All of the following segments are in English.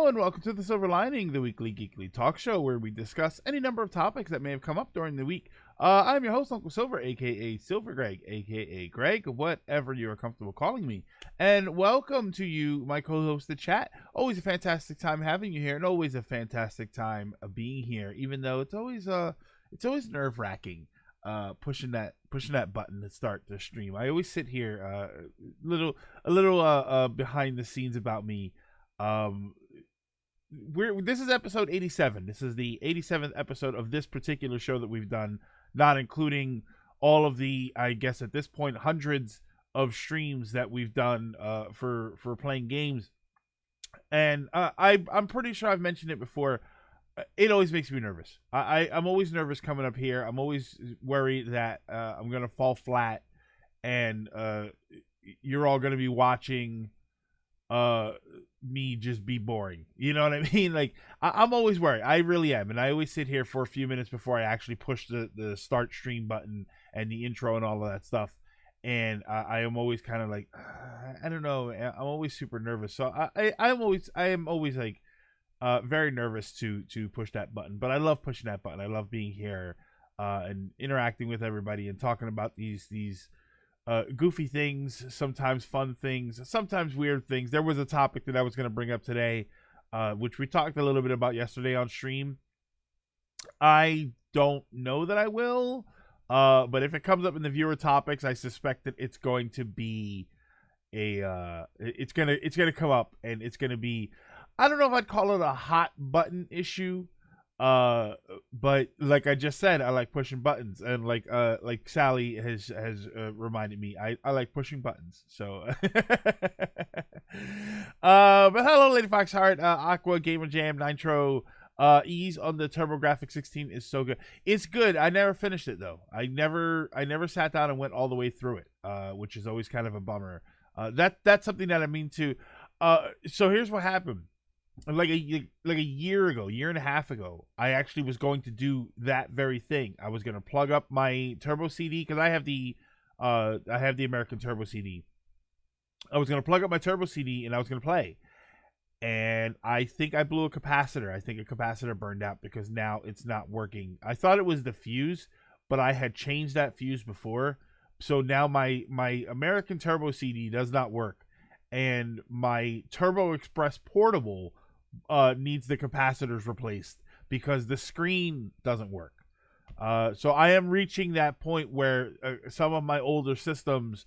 Hello and welcome to The Silver Lining, the weekly geekly talk show where we discuss any number of topics that may have come up during the week. I'm your host, Uncle Silver, aka Silver Greg, aka Greg, whatever you are comfortable calling me. And welcome to you, my co-host, the chat. Always a fantastic time having you here, and always a fantastic time being here, even though it's always nerve-wracking. Pushing that button to start the stream. I always sit here, a little behind the scenes about me. This is episode 87. This is the 87th episode of this particular show that we've done, not including all of the, I guess at this point, hundreds of streams that we've done for playing games. And I'm pretty sure I've mentioned it before. It always makes me nervous. I'm always nervous coming up here. I'm always worried that I'm gonna fall flat, and you're all gonna be watching me just be boring. You know what I mean? Like I'm always worried. I really am, and I always sit here for a few minutes before I actually push the start stream button and the intro and all of that stuff. And I am always kind of like I don't know. I'm always super nervous. So I am always like. Very nervous to push that button, but I love pushing that button. I love being here and interacting with everybody and talking about these goofy things, sometimes fun things, sometimes weird things. There was a topic that I was going to bring up today, which we talked a little bit about yesterday on stream. I don't know that I will, but if it comes up in the viewer topics, I suspect that it's going to be it's gonna come up, and it's gonna be. I don't know if I'd call it a hot button issue, but like I just said, I like pushing buttons, and like Sally has reminded me, I like pushing buttons. So, but hello, Lady Foxheart, Aqua, Gamer Jam, Nitro, Ease on the TurboGrafx 16 is so good. It's good. I never finished it though. I never sat down and went all the way through it, which is always kind of a bummer. That's something that I mean to. So here's what happened. Like a year and a half ago, I actually was going to do that very thing. I was going to plug up my Turbo CD because I have the American Turbo CD. I was going to plug up my Turbo CD and I was going to play. And I think I blew a capacitor. I think a capacitor burned out because now it's not working. I thought it was the fuse, but I had changed that fuse before. So now my American Turbo CD does not work. And my Turbo Express Portable needs the capacitors replaced because the screen doesn't work. So I am reaching that point where some of my older systems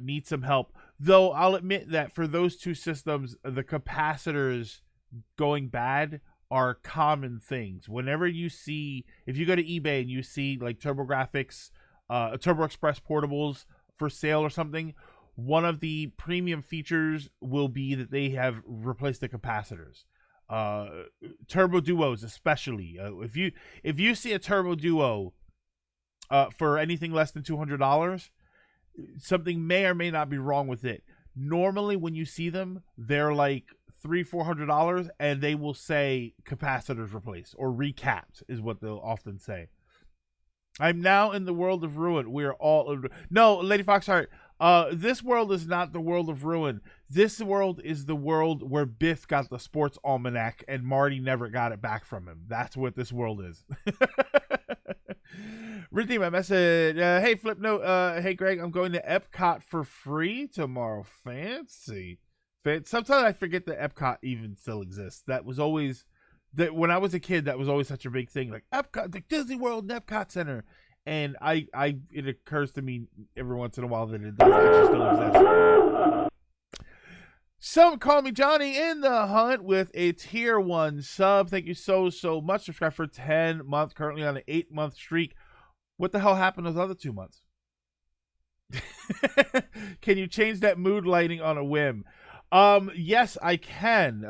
need some help. Though I'll admit that for those two systems, the capacitors going bad are common things. Whenever you see, if you go to eBay and you see like TurboGrafx, Turbo Express portables for sale or something, one of the premium features will be that they have replaced the capacitors. Turbo Duos especially. If you see a Turbo Duo for anything less than $200, something may or may not be wrong with it. Normally when you see them, they're like $300-400, and they will say capacitors replaced or recapped is what they'll often say. I'm now in the world of ruin. We're all no, Lady Foxheart. This world is not the world of ruin. This world is the world where Biff got the sports almanac and Marty never got it back from him. That's what this world is. Redeem my message. Hey, Flipnote. Hey, Greg, I'm going to Epcot for free tomorrow. Fancy. Sometimes I forget that Epcot even still exists. That was always... that when I was a kid, that was always such a big thing, like Epcot, the Disney World and Epcot Center. And it occurs to me every once in a while that it does actually still exist. Some call me Johnny in the hunt with a tier 1 sub. Thank you so much. Subscribe for 10 months, currently on an 8-month streak. What the hell happened those other 2 months? Can you change that mood lighting on a whim? Yes, I can.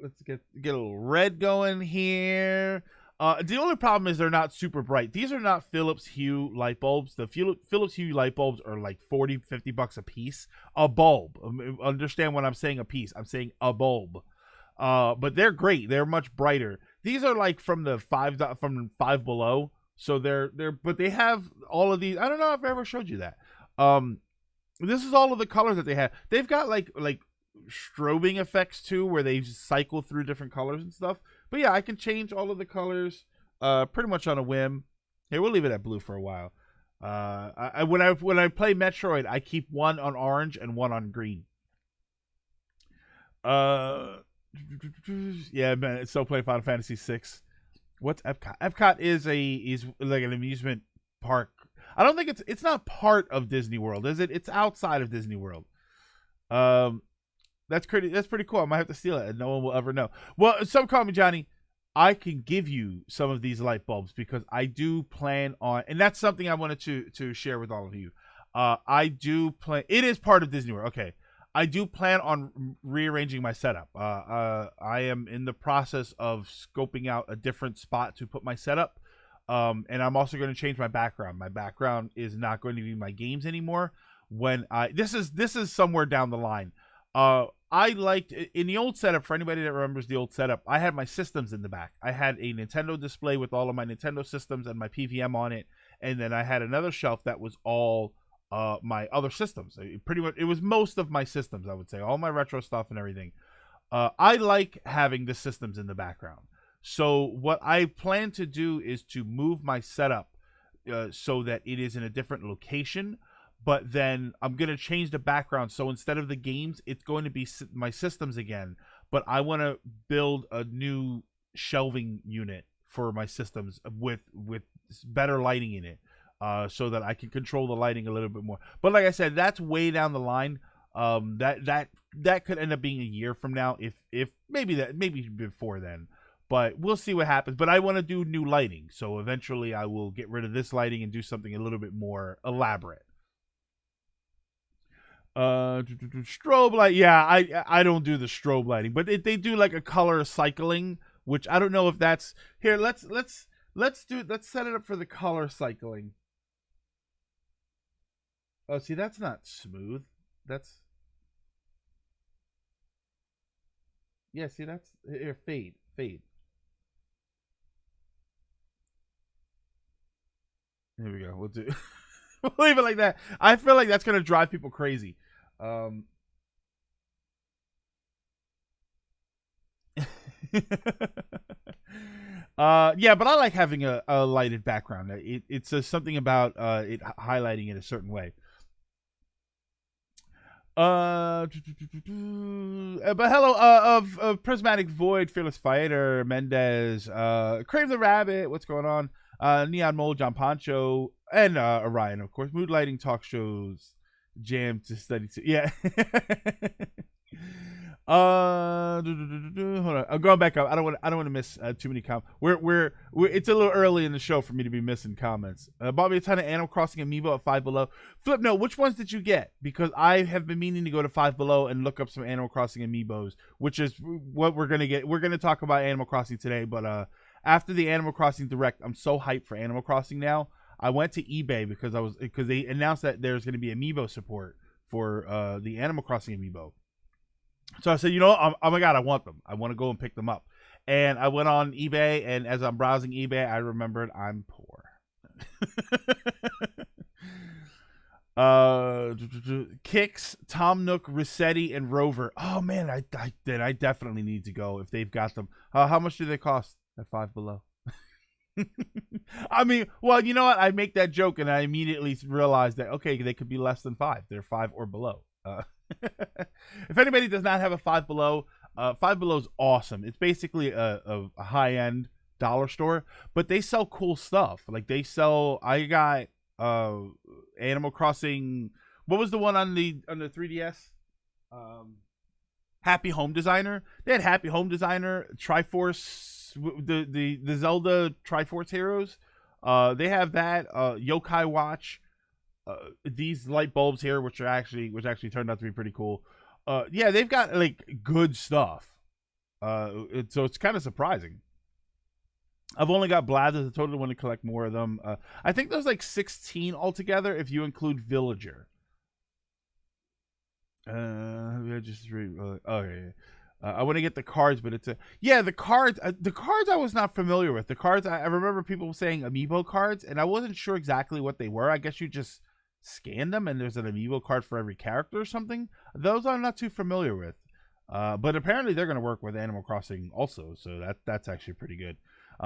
Let's get a little red going here. The only problem is they're not super bright. These are not Philips Hue light bulbs. The Philips Hue light bulbs are like $40-50 a piece. A bulb. Understand when I'm saying a piece. I'm saying a bulb. But they're great. They're much brighter. These are like from 5 below. So but they have all of these. I don't know if I ever showed you that. This is all of the colors that they have. They've got like strobing effects too, where they cycle through different colors and stuff. But yeah, I can change all of the colors pretty much on a whim. Here, we'll leave it at blue for a while. When I play Metroid, I keep one on orange and one on green. Yeah, man, it's still playing Final Fantasy VI. What's Epcot? Epcot is like an amusement park. I don't think it's not part of Disney World, is it? It's outside of Disney World. That's pretty cool. I might have to steal it, and no one will ever know. Well, some call me Johnny. I can give you some of these light bulbs because I do plan on, and that's something I wanted to share with all of you. I do plan. It is part of Disney World. Okay. I do plan on rearranging my setup. I am in the process of scoping out a different spot to put my setup. And I'm also going to change my background. My background is not going to be my games anymore. This is somewhere down the line. I liked in the old setup, for anybody that remembers the old setup, I had my systems in the back. I had a Nintendo display with all of my Nintendo systems and my PVM on it. And then I had another shelf that was all my other systems. Pretty much, it was most of my systems, I would say, all my retro stuff and everything. I like having the systems in the background. So what I plan to do is to move my setup so that it is in a different location. But then I'm going to change the background. So instead of the games, it's going to be my systems again. But I want to build a new shelving unit for my systems with better lighting in it. So that I can control the lighting a little bit more. But like I said, that's way down the line. That could end up being a year from now, if maybe before then. But we'll see what happens. But I want to do new lighting, so eventually I will get rid of this lighting and do something a little bit more elaborate. Strobe light, yeah, I don't do the strobe lighting, but they do like a color cycling, which I don't know if that's here. Let's set it up for the color cycling. Oh, see, that's not smooth. That's yeah. See, that's here. Fade. Here we go. We'll do. We'll leave it like that. I feel like that's gonna drive people crazy. Um. Yeah, but I like having a lighted background. It's something about it highlighting it a certain way. But hello, of Prismatic Void, Fearless Fighter, Mendez, Crave the Rabbit, what's going on? Neon Mole, John Pancho, and Orion, of course. Mood Lighting Talk Shows, Jam to Study. Yeah. Hold on. I'm going back up. I don't want to miss too many comments. We're it's a little early in the show for me to be missing comments. Bought me a ton of Animal Crossing amiibo at Five Below. Flip note, which ones did you get? Because I have been meaning to go to Five Below and look up some Animal Crossing amiibos, which is what we're gonna get. We're gonna talk about Animal Crossing today, but after the Animal Crossing Direct, I'm so hyped for Animal Crossing now. I went to eBay because they announced that there's gonna be amiibo support for the Animal Crossing amiibo. So I said, oh my God, I want them. I want to go and pick them up. And I went on eBay, and as I'm browsing eBay, I remembered I'm poor. Kicks, Tom Nook, Rossetti, and Rover. Oh man, I definitely need to go if they've got them. How much do they cost at Five Below? I mean, well, you know what? I make that joke, and I immediately realized that okay, they could be less than five. They're five or below. If anybody does not have a Five Below, Five Below is awesome. It's basically a high-end dollar store, but they sell cool stuff. Like I got Animal Crossing. What was the one on the 3DS? Happy Home Designer. They had Happy Home Designer, Triforce, the Zelda Triforce Heroes. They have that Yokai Watch. These light bulbs here, which actually turned out to be pretty cool. Yeah, they've got like good stuff. So it's kind of surprising. I've only got Blathers. I totally want to collect more of them. I think there's like 16 altogether if you include Villager. Okay. I want to get the cards, but the cards. The cards I was not familiar with. The cards I remember people saying amiibo cards, and I wasn't sure exactly what they were. I guess you just scan them and there's an amiibo card for every character or something. Those I'm not too familiar with. But apparently they're going to work with Animal Crossing also, so that's actually pretty good.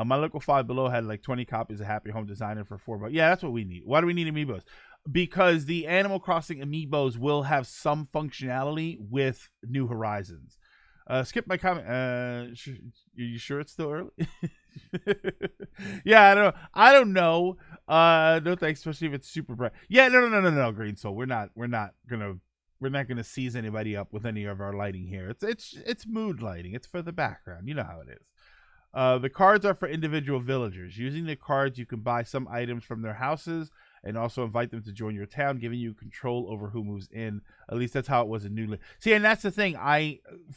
My local Five Below had like 20 copies of Happy Home Designer for $4. Yeah, that's what we need. Why do we need amiibos? Because the Animal Crossing amiibos will have some functionality with New Horizons. Skip my comment. Are you sure it's still early? Yeah, I don't know. No thanks, especially if it's super bright. Yeah, no, Green Soul. We're not gonna seize anybody up with any of our lighting here. It's mood lighting. It's for the background. You know how it is. The cards are for individual villagers. Using the cards, you can buy some items from their houses and also invite them to join your town, giving you control over who moves in. At least that's how it was in New Leaf. See, and that's the thing.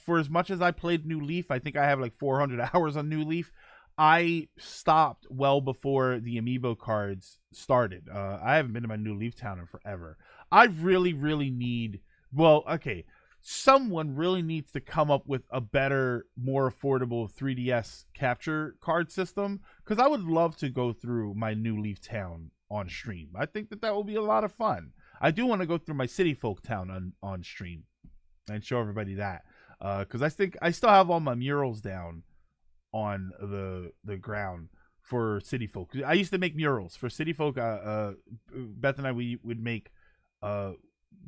For as much as I played New Leaf, I think I have like 400 hours on New Leaf. I stopped well before the amiibo cards started. I haven't been to my New Leaf town in forever. I really, really need... Well, okay. Someone really needs to come up with a better, more affordable 3DS capture card system, because I would love to go through my New Leaf town on stream. I think that will be a lot of fun. I do want to go through my City Folk town on stream and show everybody that, because I think I still have all my murals down on the ground for City Folk. I used to make murals for City Folk. Beth and I, we would make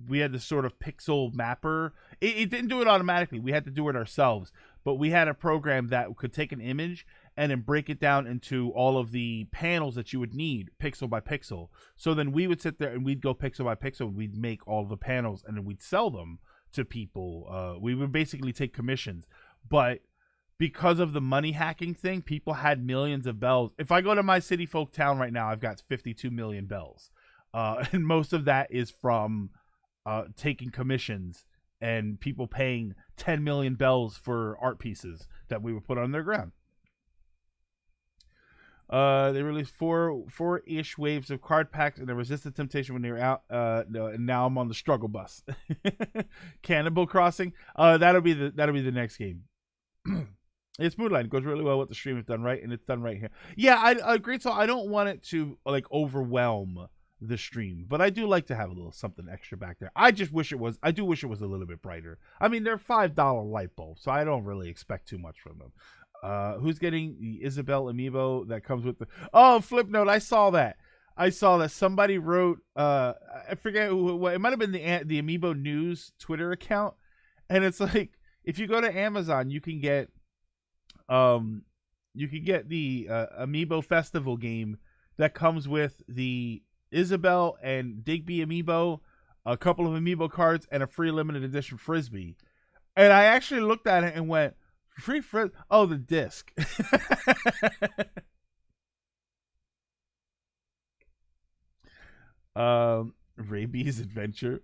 we had this sort of pixel mapper. It didn't do it automatically. We had to do it ourselves. But we had a program that could take an image and then break it down into all of the panels that you would need, pixel by pixel. So then we would sit there and we'd go pixel by pixel. And we'd make all the panels and then we'd sell them to people. We would basically take commissions. But because of the money hacking thing, people had millions of bells. If I go to my City Folk town right now, I've got 52 million bells. And most of that is from... taking commissions and people paying 10 million bells for art pieces that we would put on their ground. They released four-ish waves of card packs, and I resisted temptation when they were out. And now I'm on the struggle bus. Cannibal Crossing. That'll be the next game. It's Moonlight. It goes really well with the stream. It's done right, and it's done right here. Yeah, I agree. So I don't want it to like overwhelm the stream, but I do like to have a little something extra back there. I wish it was a little bit brighter. I mean, they're $5 light bulbs, so I don't really expect too much from them. Who's getting the Isabelle amiibo that comes with the... Oh, Flipnote, I saw that somebody wrote, I forget who, it might have been the Amiibo News Twitter account, and it's like, if you go to Amazon, you can get the Amiibo Festival game that comes with the Isabelle and Digby amiibo, a couple of amiibo cards, and a free limited edition Frisbee. And I actually looked at it and went, free Frisbee? Oh, the disc. Rabies Adventure.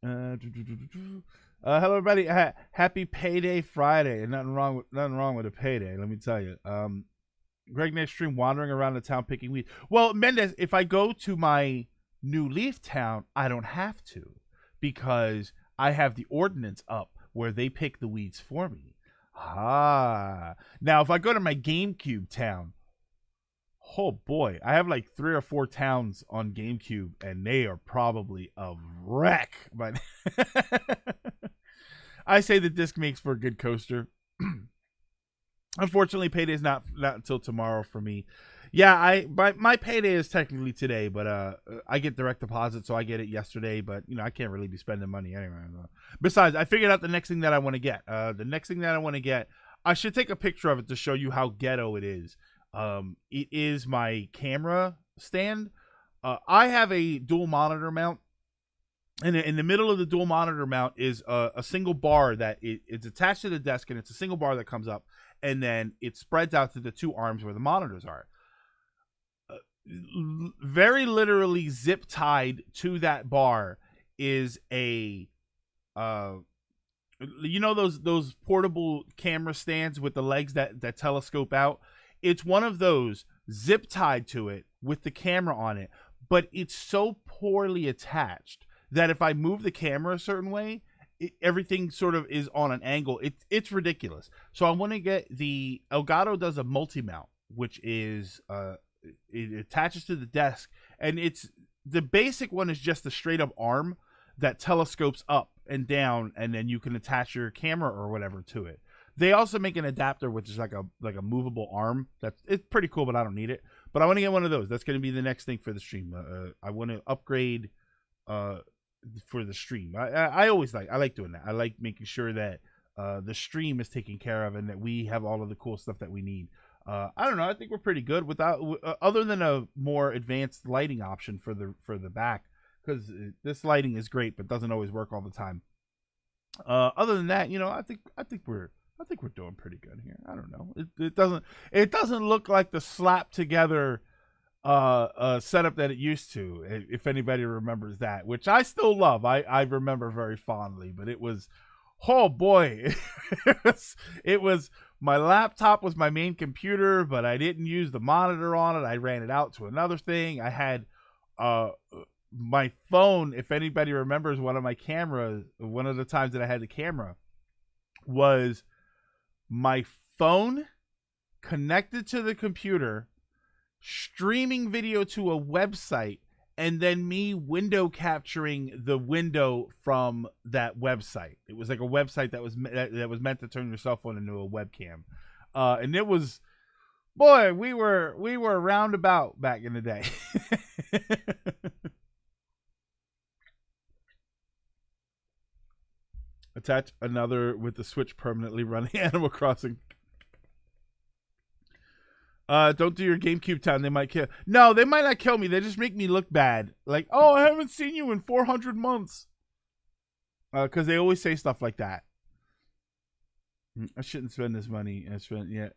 Hello, everybody. Happy Payday Friday. And nothing wrong with a payday, let me tell you. Greg next stream wandering around the town picking weeds. Well, Mendez, if I go to my New Leaf town, I don't have to, because I have the ordinance up where they pick the weeds for me. Now if I go to my GameCube town, oh boy, I have like 3 or 4 towns on GameCube, and they are probably a wreck. But I say the disc makes for a good coaster. Unfortunately, payday's not until tomorrow for me. Yeah, my payday is technically today, but I get direct deposit, so I get it yesterday. But I can't really be spending money anyway. Besides, I figured out the next thing that I want to get. I should take a picture of it to show you how ghetto it is. It is my camera stand. I have a dual monitor mount. And in the middle of the dual monitor mount is a single bar that it's attached to the desk, and it's a single bar that comes up, and then it spreads out to the 2 arms where the monitors are. Very literally zip tied to that bar is a those portable camera stands with the legs that telescope out. It's one of those zip tied to it with the camera on it, but it's so poorly attached that if I move the camera a certain way, everything sort of is on an angle. It's ridiculous. So I want to get the Elgato does a multi-mount, which is it attaches to the desk, and it's the basic one is just a straight up arm. that telescopes up and down, and then you can attach your camera or whatever to it. They also make an adapter which is like a movable arm. It's pretty cool, but I don't need it. But I want to get one of those. That's going to be the next thing for the stream. I want to upgrade for the stream. I always I like doing that. I like making sure that the stream is taken care of and that we have all of the cool stuff that we need. I don't know. I think we're pretty good without other than a more advanced lighting option for the back, because this lighting is great but doesn't always work all the time. Other than that, I think we're doing pretty good here. I don't know. It doesn't look like the slap together setup that it used to, if anybody remembers that, which I still love. I remember very fondly, but it was, oh boy, it was my laptop was my main computer, but I didn't use the monitor on it. I ran it out to another thing. I had my phone, if anybody remembers one of my cameras, one of the times that I had the camera was my phone connected to the computer, streaming video to a website, and then me window capturing the window from that website. It was like a website that was meant to turn your cell phone into a webcam. And it was, boy, we were roundabout back in the day. Attach another with the Switch permanently running Animal Crossing. Don't do your GameCube time. They might kill. No, they might not kill me. They just make me look bad. Like, oh, I haven't seen you in 400 months. Because they always say stuff like that. I shouldn't spend this money. Yeah.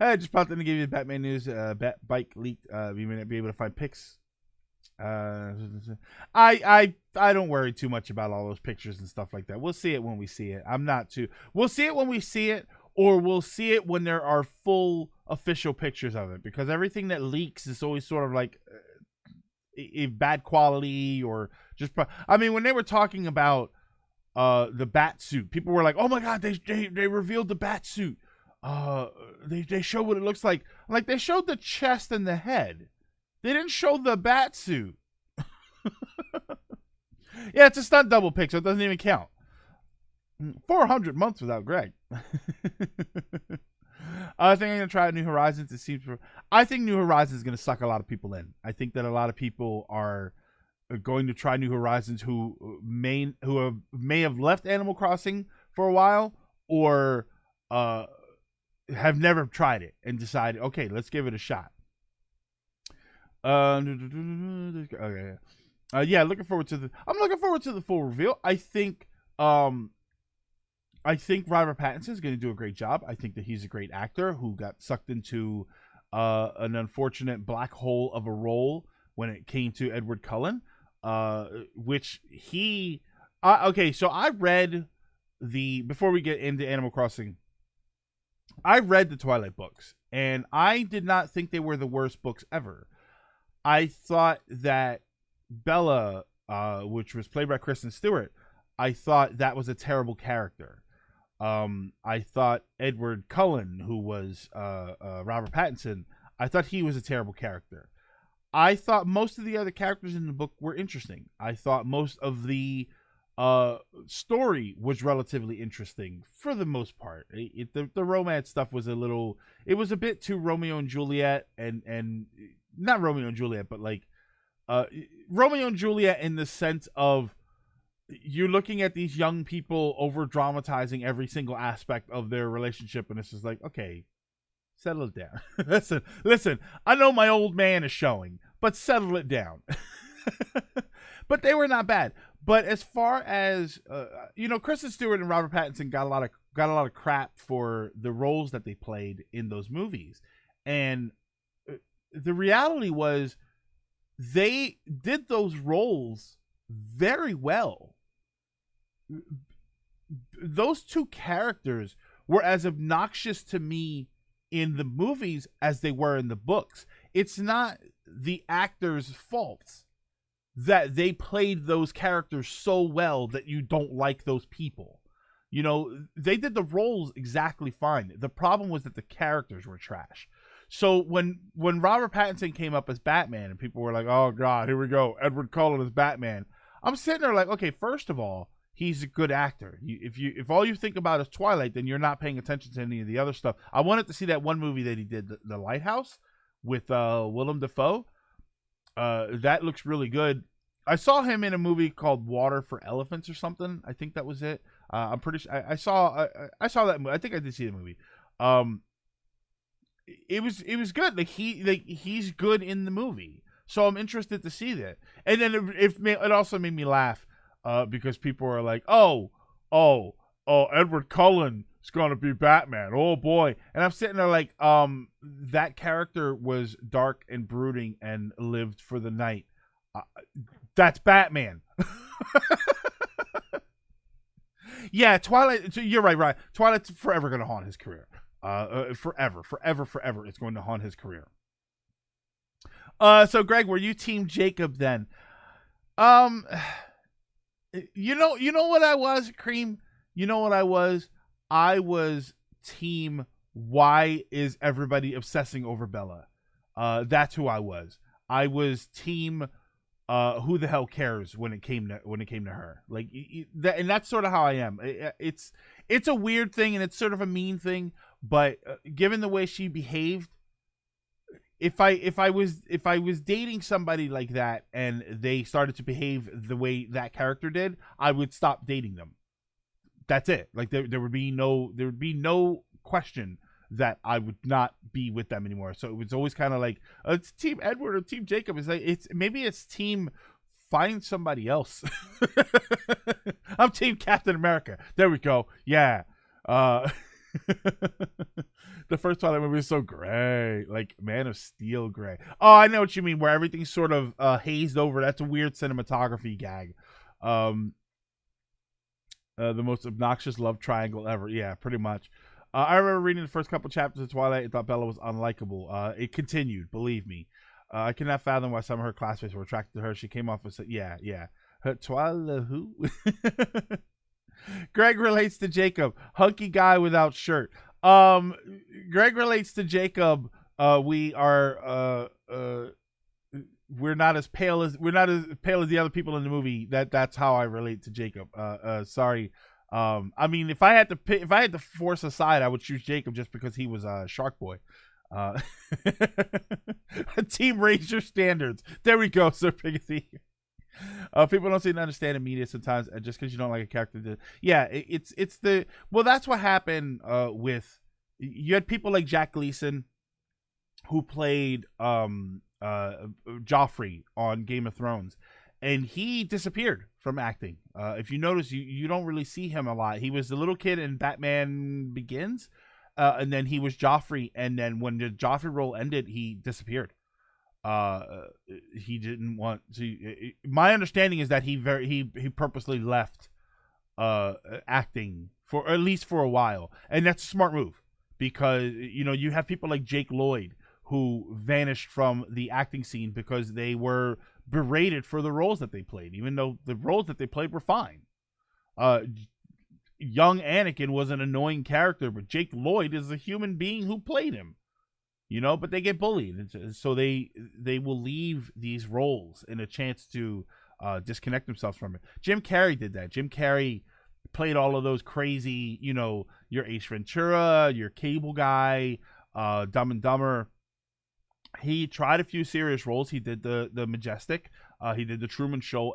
I just popped in to give you the Batman news. Bike leaked. We may not be able to find pics. I don't worry too much about all those pictures and stuff like that. We'll see it when we see it. We'll see it when we see it. Or we'll see it when there are full official pictures of it, because everything that leaks is always sort of like a bad quality or just. I mean, when they were talking about the bat suit, people were like, "Oh my god, they revealed the bat suit. They showed what it looks like. Like they showed the chest and the head. They didn't show the bat suit." Yeah, it's a stunt double pic, so it doesn't even count. 400 months without Greg. I think I'm going to try New Horizons. I think New Horizons is going to suck a lot of people in. I think that a lot of people are going to try New Horizons who may have left Animal Crossing for a while, or have never tried it and decided, okay, let's give it a shot. Okay. Yeah, I'm looking forward to the full reveal. I think Robert Pattinson is going to do a great job. I think that he's a great actor who got sucked into an unfortunate black hole of a role when it came to Edward Cullen, which he... okay, so I read before we get into Animal Crossing, I read the Twilight books, and I did not think they were the worst books ever. I thought that Bella, which was played by Kristen Stewart, I thought that was a terrible character. I thought Edward Cullen, who was Robert Pattinson, I thought he was a terrible character. I thought most of the other characters in the book were interesting. I thought most of the story was relatively interesting for the most part. The romance stuff was it was a bit too Romeo and Juliet, and not Romeo and Juliet, but like Romeo and Juliet in the sense of you're looking at these young people over dramatizing every single aspect of their relationship, and it's just like, okay, settle it down. listen, I know my old man is showing, but settle it down. But they were not bad. But as far as Kristen Stewart and Robert Pattinson got a lot of crap for the roles that they played in those movies, and the reality was they did those roles very well. Those two characters were as obnoxious to me in the movies as they were in the books. It's not the actors' fault that they played those characters so well that you don't like those people. They did the roles exactly fine. The problem was that the characters were trash. So when Robert Pattinson came up as Batman and people were like, "Oh God, here we go, Edward Cullen as Batman," I'm sitting there like, okay, first of all, he's a good actor. If all you think about is Twilight, then you're not paying attention to any of the other stuff. I wanted to see that one movie that he did, The Lighthouse, with Willem Dafoe. That looks really good. I saw him in a movie called Water for Elephants or something. I think that was it. I'm pretty sure I saw that movie. I think I did see the movie. It was good. He's good in the movie. So I'm interested to see that. And then it also made me laugh because people are like, oh, Edward Cullen is going to be Batman. Oh boy. And I'm sitting there like, that character was dark and brooding and lived for the night. That's Batman. Yeah, Twilight. You're right, Ryan. Twilight's forever going to haunt his career. Forever. It's going to haunt his career. So Greg, were you Team Jacob then? You know what I was, Cream? You know what I was? I was Team why is everybody obsessing over Bella? That's who I was. I was Team who the hell cares when it came to her. Like and that's sort of how I am. It's a weird thing and it's sort of a mean thing, but given the way she behaved, if I was dating somebody like that and they started to behave the way that character did, I would stop dating them. That's it. Like there would be no question that I would not be with them anymore. So it was always kind of like it's Team Edward or Team Jacob. It's like it's Team find somebody else. I'm Team Captain America. There we go. Yeah. The first Twilight movie is so gray, like Man of Steel gray. Oh, I know what you mean, where everything's sort of hazed over. That's a weird cinematography gag. The most obnoxious love triangle ever. Yeah, pretty much. I remember reading the first couple chapters of Twilight and thought Bella was unlikable. It continued, believe me. I cannot fathom why some of her classmates were attracted to her. She came off and said, yeah. Her Twilight who? Greg relates to Jacob. Hunky guy without shirt. Greg relates to Jacob. We're not as pale as the other people in the movie. That's how I relate to Jacob. Sorry. I mean, if I had to force a side, I would choose Jacob just because he was Shark Boy. Team raise your standards. There we go, Sir Piggy. People don't seem to understand in media sometimes just because you don't like a character. Yeah, it's that's what happened with. You had people like Jack Gleason who played Joffrey on Game of Thrones, and he disappeared from acting. If you notice, you don't really see him a lot. He was the little kid in Batman Begins, and then he was Joffrey, and then when the Joffrey role ended, he disappeared. He didn't want to. My understanding is that he purposely left acting for at least for a while, and that's a smart move because you have people like Jake Lloyd who vanished from the acting scene because they were berated for the roles that they played, even though the roles that they played were fine. Young Anakin was an annoying character, but Jake Lloyd is a human being who played him. But they get bullied, so they will leave these roles in a chance to disconnect themselves from it. Jim Carrey did that. Jim Carrey played all of those crazy, your Ace Ventura, your Cable Guy, Dumb and Dumber. He tried a few serious roles. He did the Majestic. He did the Truman Show,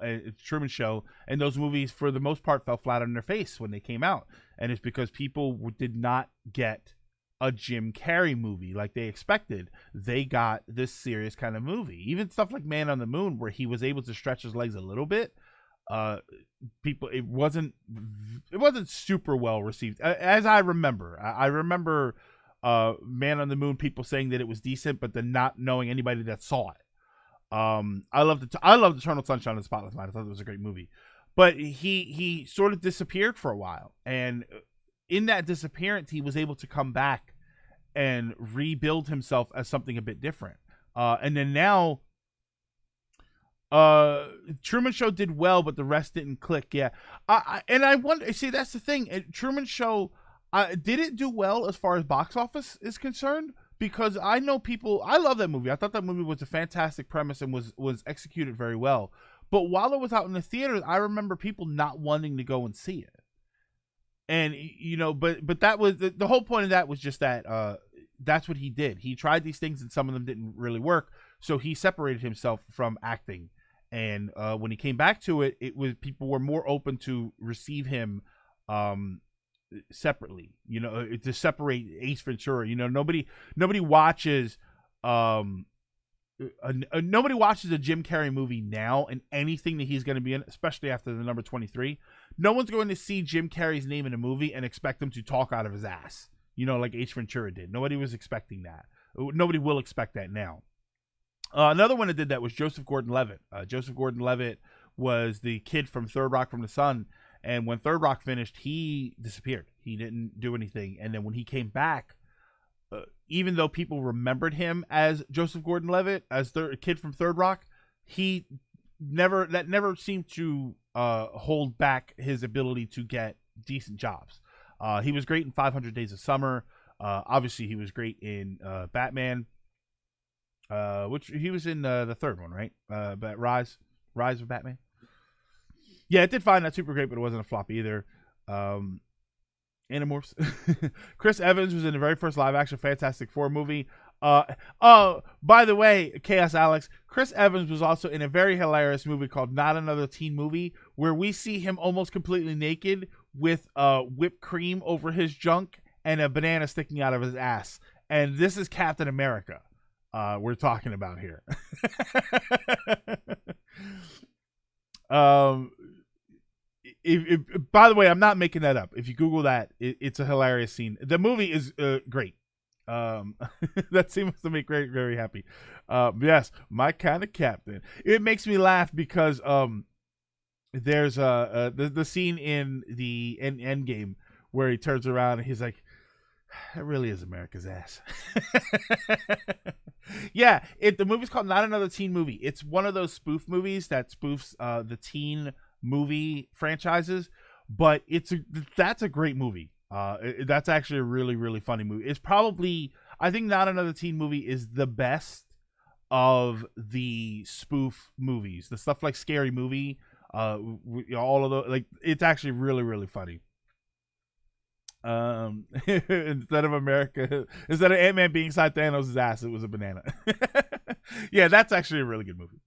and those movies, for the most part, fell flat on their face when they came out. And it's because people did not get a Jim Carrey movie like they expected. They got this serious kind of movie. Even stuff like Man on the Moon, where he was able to stretch his legs a little bit. It wasn't super well received, as I remember. I remember Man on the Moon, people saying that it was decent, but then not knowing anybody that saw it. I loved Eternal Sunshine of the Spotless Mind. I thought it was a great movie, but he sort of disappeared for a while, and in that disappearance, he was able to come back and rebuild himself as something a bit different. And then now, Truman Show did well, but the rest didn't click. Yeah, I wonder. See, that's the thing. Truman Show didn't do well as far as box office is concerned, because I know people. I love that movie. I thought that movie was a fantastic premise and was executed very well. But while it was out in the theaters, I remember people not wanting to go and see it. And but that was the whole point of that was just that that's what he did. He tried these things and some of them didn't really work, so he separated himself from acting. And when he came back to it, it was people were more open to receive him separately. To separate Ace Ventura. Nobody watches nobody watches a Jim Carrey movie now and anything that he's going to be in, especially after the number 23. No one's going to see Jim Carrey's name in a movie and expect him to talk out of his ass, like Ace Ventura did. Nobody was expecting that. Nobody will expect that now. Another one that did that was Joseph Gordon-Levitt. Joseph Gordon-Levitt was the kid from Third Rock from the Sun, and when Third Rock finished, he disappeared. He didn't do anything, and then when he came back, even though people remembered him as Joseph Gordon-Levitt, as the kid from Third Rock, that never seemed to hold back his ability to get decent jobs. He was great in 500 Days of Summer. Obviously, he was great in Batman, which he was in the third one, right? But Rise of Batman. Yeah, it did find that super great, but it wasn't a flop either. Animorphs. Chris Evans was in the very first live-action Fantastic Four movie. By the way, Chaos Alex, Chris Evans was also in a very hilarious movie called Not Another Teen Movie, where we see him almost completely naked with whipped cream over his junk and a banana sticking out of his ass. And this is Captain America we're talking about here. By the way, I'm not making that up. If you Google that, it's a hilarious scene. The movie is great. That seems to make very, very happy. Yes, my kind of captain. It makes me laugh because there's the scene in the end game where he turns around and he's like, "That really is America's ass." Yeah, the movie's called Not Another Teen Movie. It's one of those spoof movies that spoofs the teen movie franchises, but that's a great movie. That's actually a really, really funny movie. It's probably, I think Not Another Teen Movie is the best of the spoof movies. The stuff like Scary Movie, all of those, like, it's actually really, really funny. Instead of Ant-Man being inside Thanos' ass, it was a banana. Yeah, that's actually a really good movie.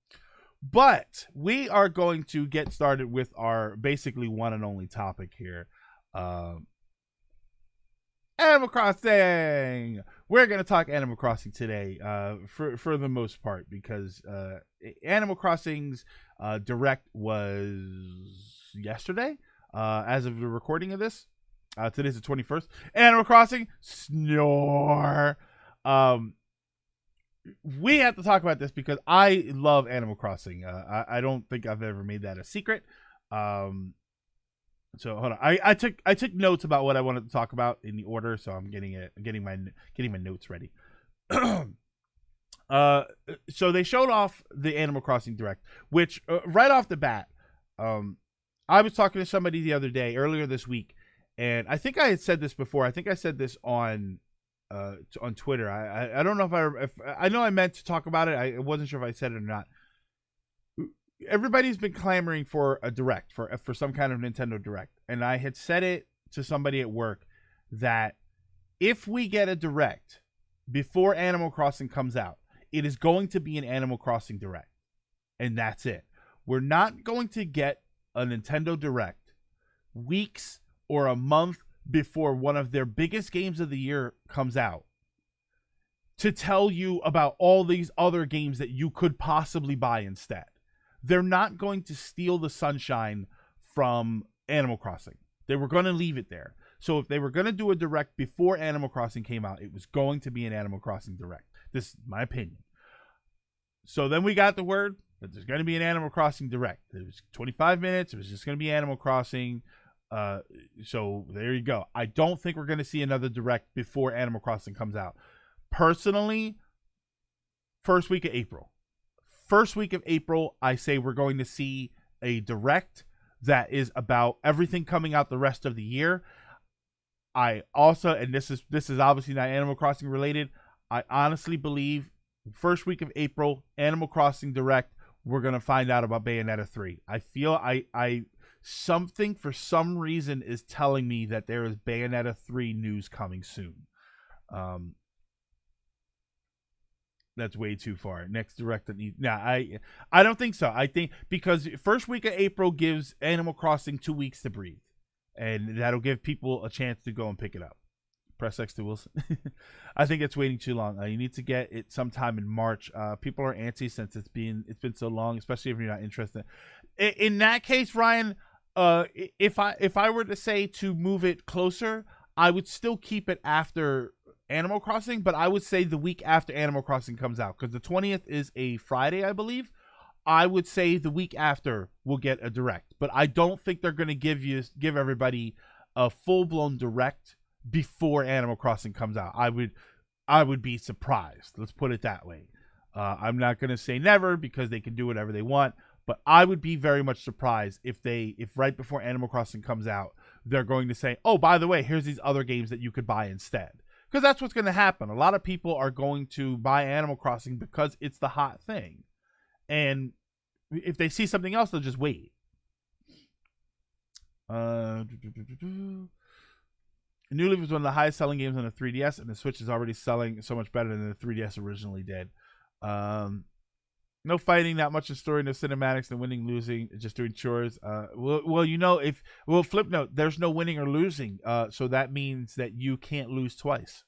But we are going to get started with our basically one and only topic here. Animal Crossing! We're going to talk Animal Crossing today for the most part because Animal Crossing's Direct was yesterday as of the recording of this. Today's the 21st. Animal Crossing, snore. We have to talk about this because I love Animal Crossing. I don't think I've ever made that a secret. So hold on. I took notes about what I wanted to talk about in the order, so I'm getting my notes ready. So they showed off the Animal Crossing Direct, which right off the bat, I was talking to somebody the other day, earlier this week, and I think I had said this before. I think I said this on Twitter. I don't know if I know I meant to talk about it. I wasn't sure if I said it or not. Everybody's been clamoring for a Direct, for some kind of Nintendo Direct, and I had said it to somebody at work that if we get a Direct before Animal Crossing comes out, it is going to be an Animal Crossing Direct, and that's it. We're not going to get a Nintendo Direct weeks or a month before one of their biggest games of the year comes out to tell you about all these other games that you could possibly buy instead. They're not going to steal the sunshine from Animal Crossing. They were going to leave it there. So if they were going to do a Direct before Animal Crossing came out, it was going to be an Animal Crossing Direct. This is my opinion. So then we got the word that there's going to be an Animal Crossing Direct. It was 25 minutes. It was just going to be Animal Crossing. So there you go. I don't think we're going to see another Direct before Animal Crossing comes out. Personally, first week of April, I say we're going to see a Direct that is about everything coming out the rest of the year. I also, and this is obviously not Animal Crossing related, I honestly believe first week of April, Animal Crossing Direct, we're gonna find out about Bayonetta 3. I feel I something for some reason is telling me that there is Bayonetta 3 news coming soon. That's way too far. Next direct I don't think so. I think because first week of April gives Animal Crossing 2 weeks to breathe, and that'll give people a chance to go and pick it up. Press X to Wilson. I think it's waiting too long. You need to get it sometime in March. People are antsy since it's been so long, especially if you're not interested. In that case, Ryan, if I were to say to move it closer, I would still keep it after Animal Crossing, but I would say the week after Animal Crossing comes out, because the 20th is a Friday, I believe. I would say the week after we'll get a direct, but I don't think they're going to give everybody a full-blown direct before Animal Crossing comes out. I would be surprised. Let's put it that way. I'm not going to say never, because they can do whatever they want, but I would be very much surprised if right before Animal Crossing comes out, they're going to say, oh, by the way, here's these other games that you could buy instead. Because that's what's going to happen. A lot of people are going to buy Animal Crossing because it's the hot thing. And if they see something else, they'll just wait. New Leaf was one of the highest selling games on the 3DS, and the Switch is already selling so much better than the 3DS originally did. No fighting, not much of story, no cinematics, no winning, losing, just doing chores. Flip note, there's no winning or losing, so that means that you can't lose twice.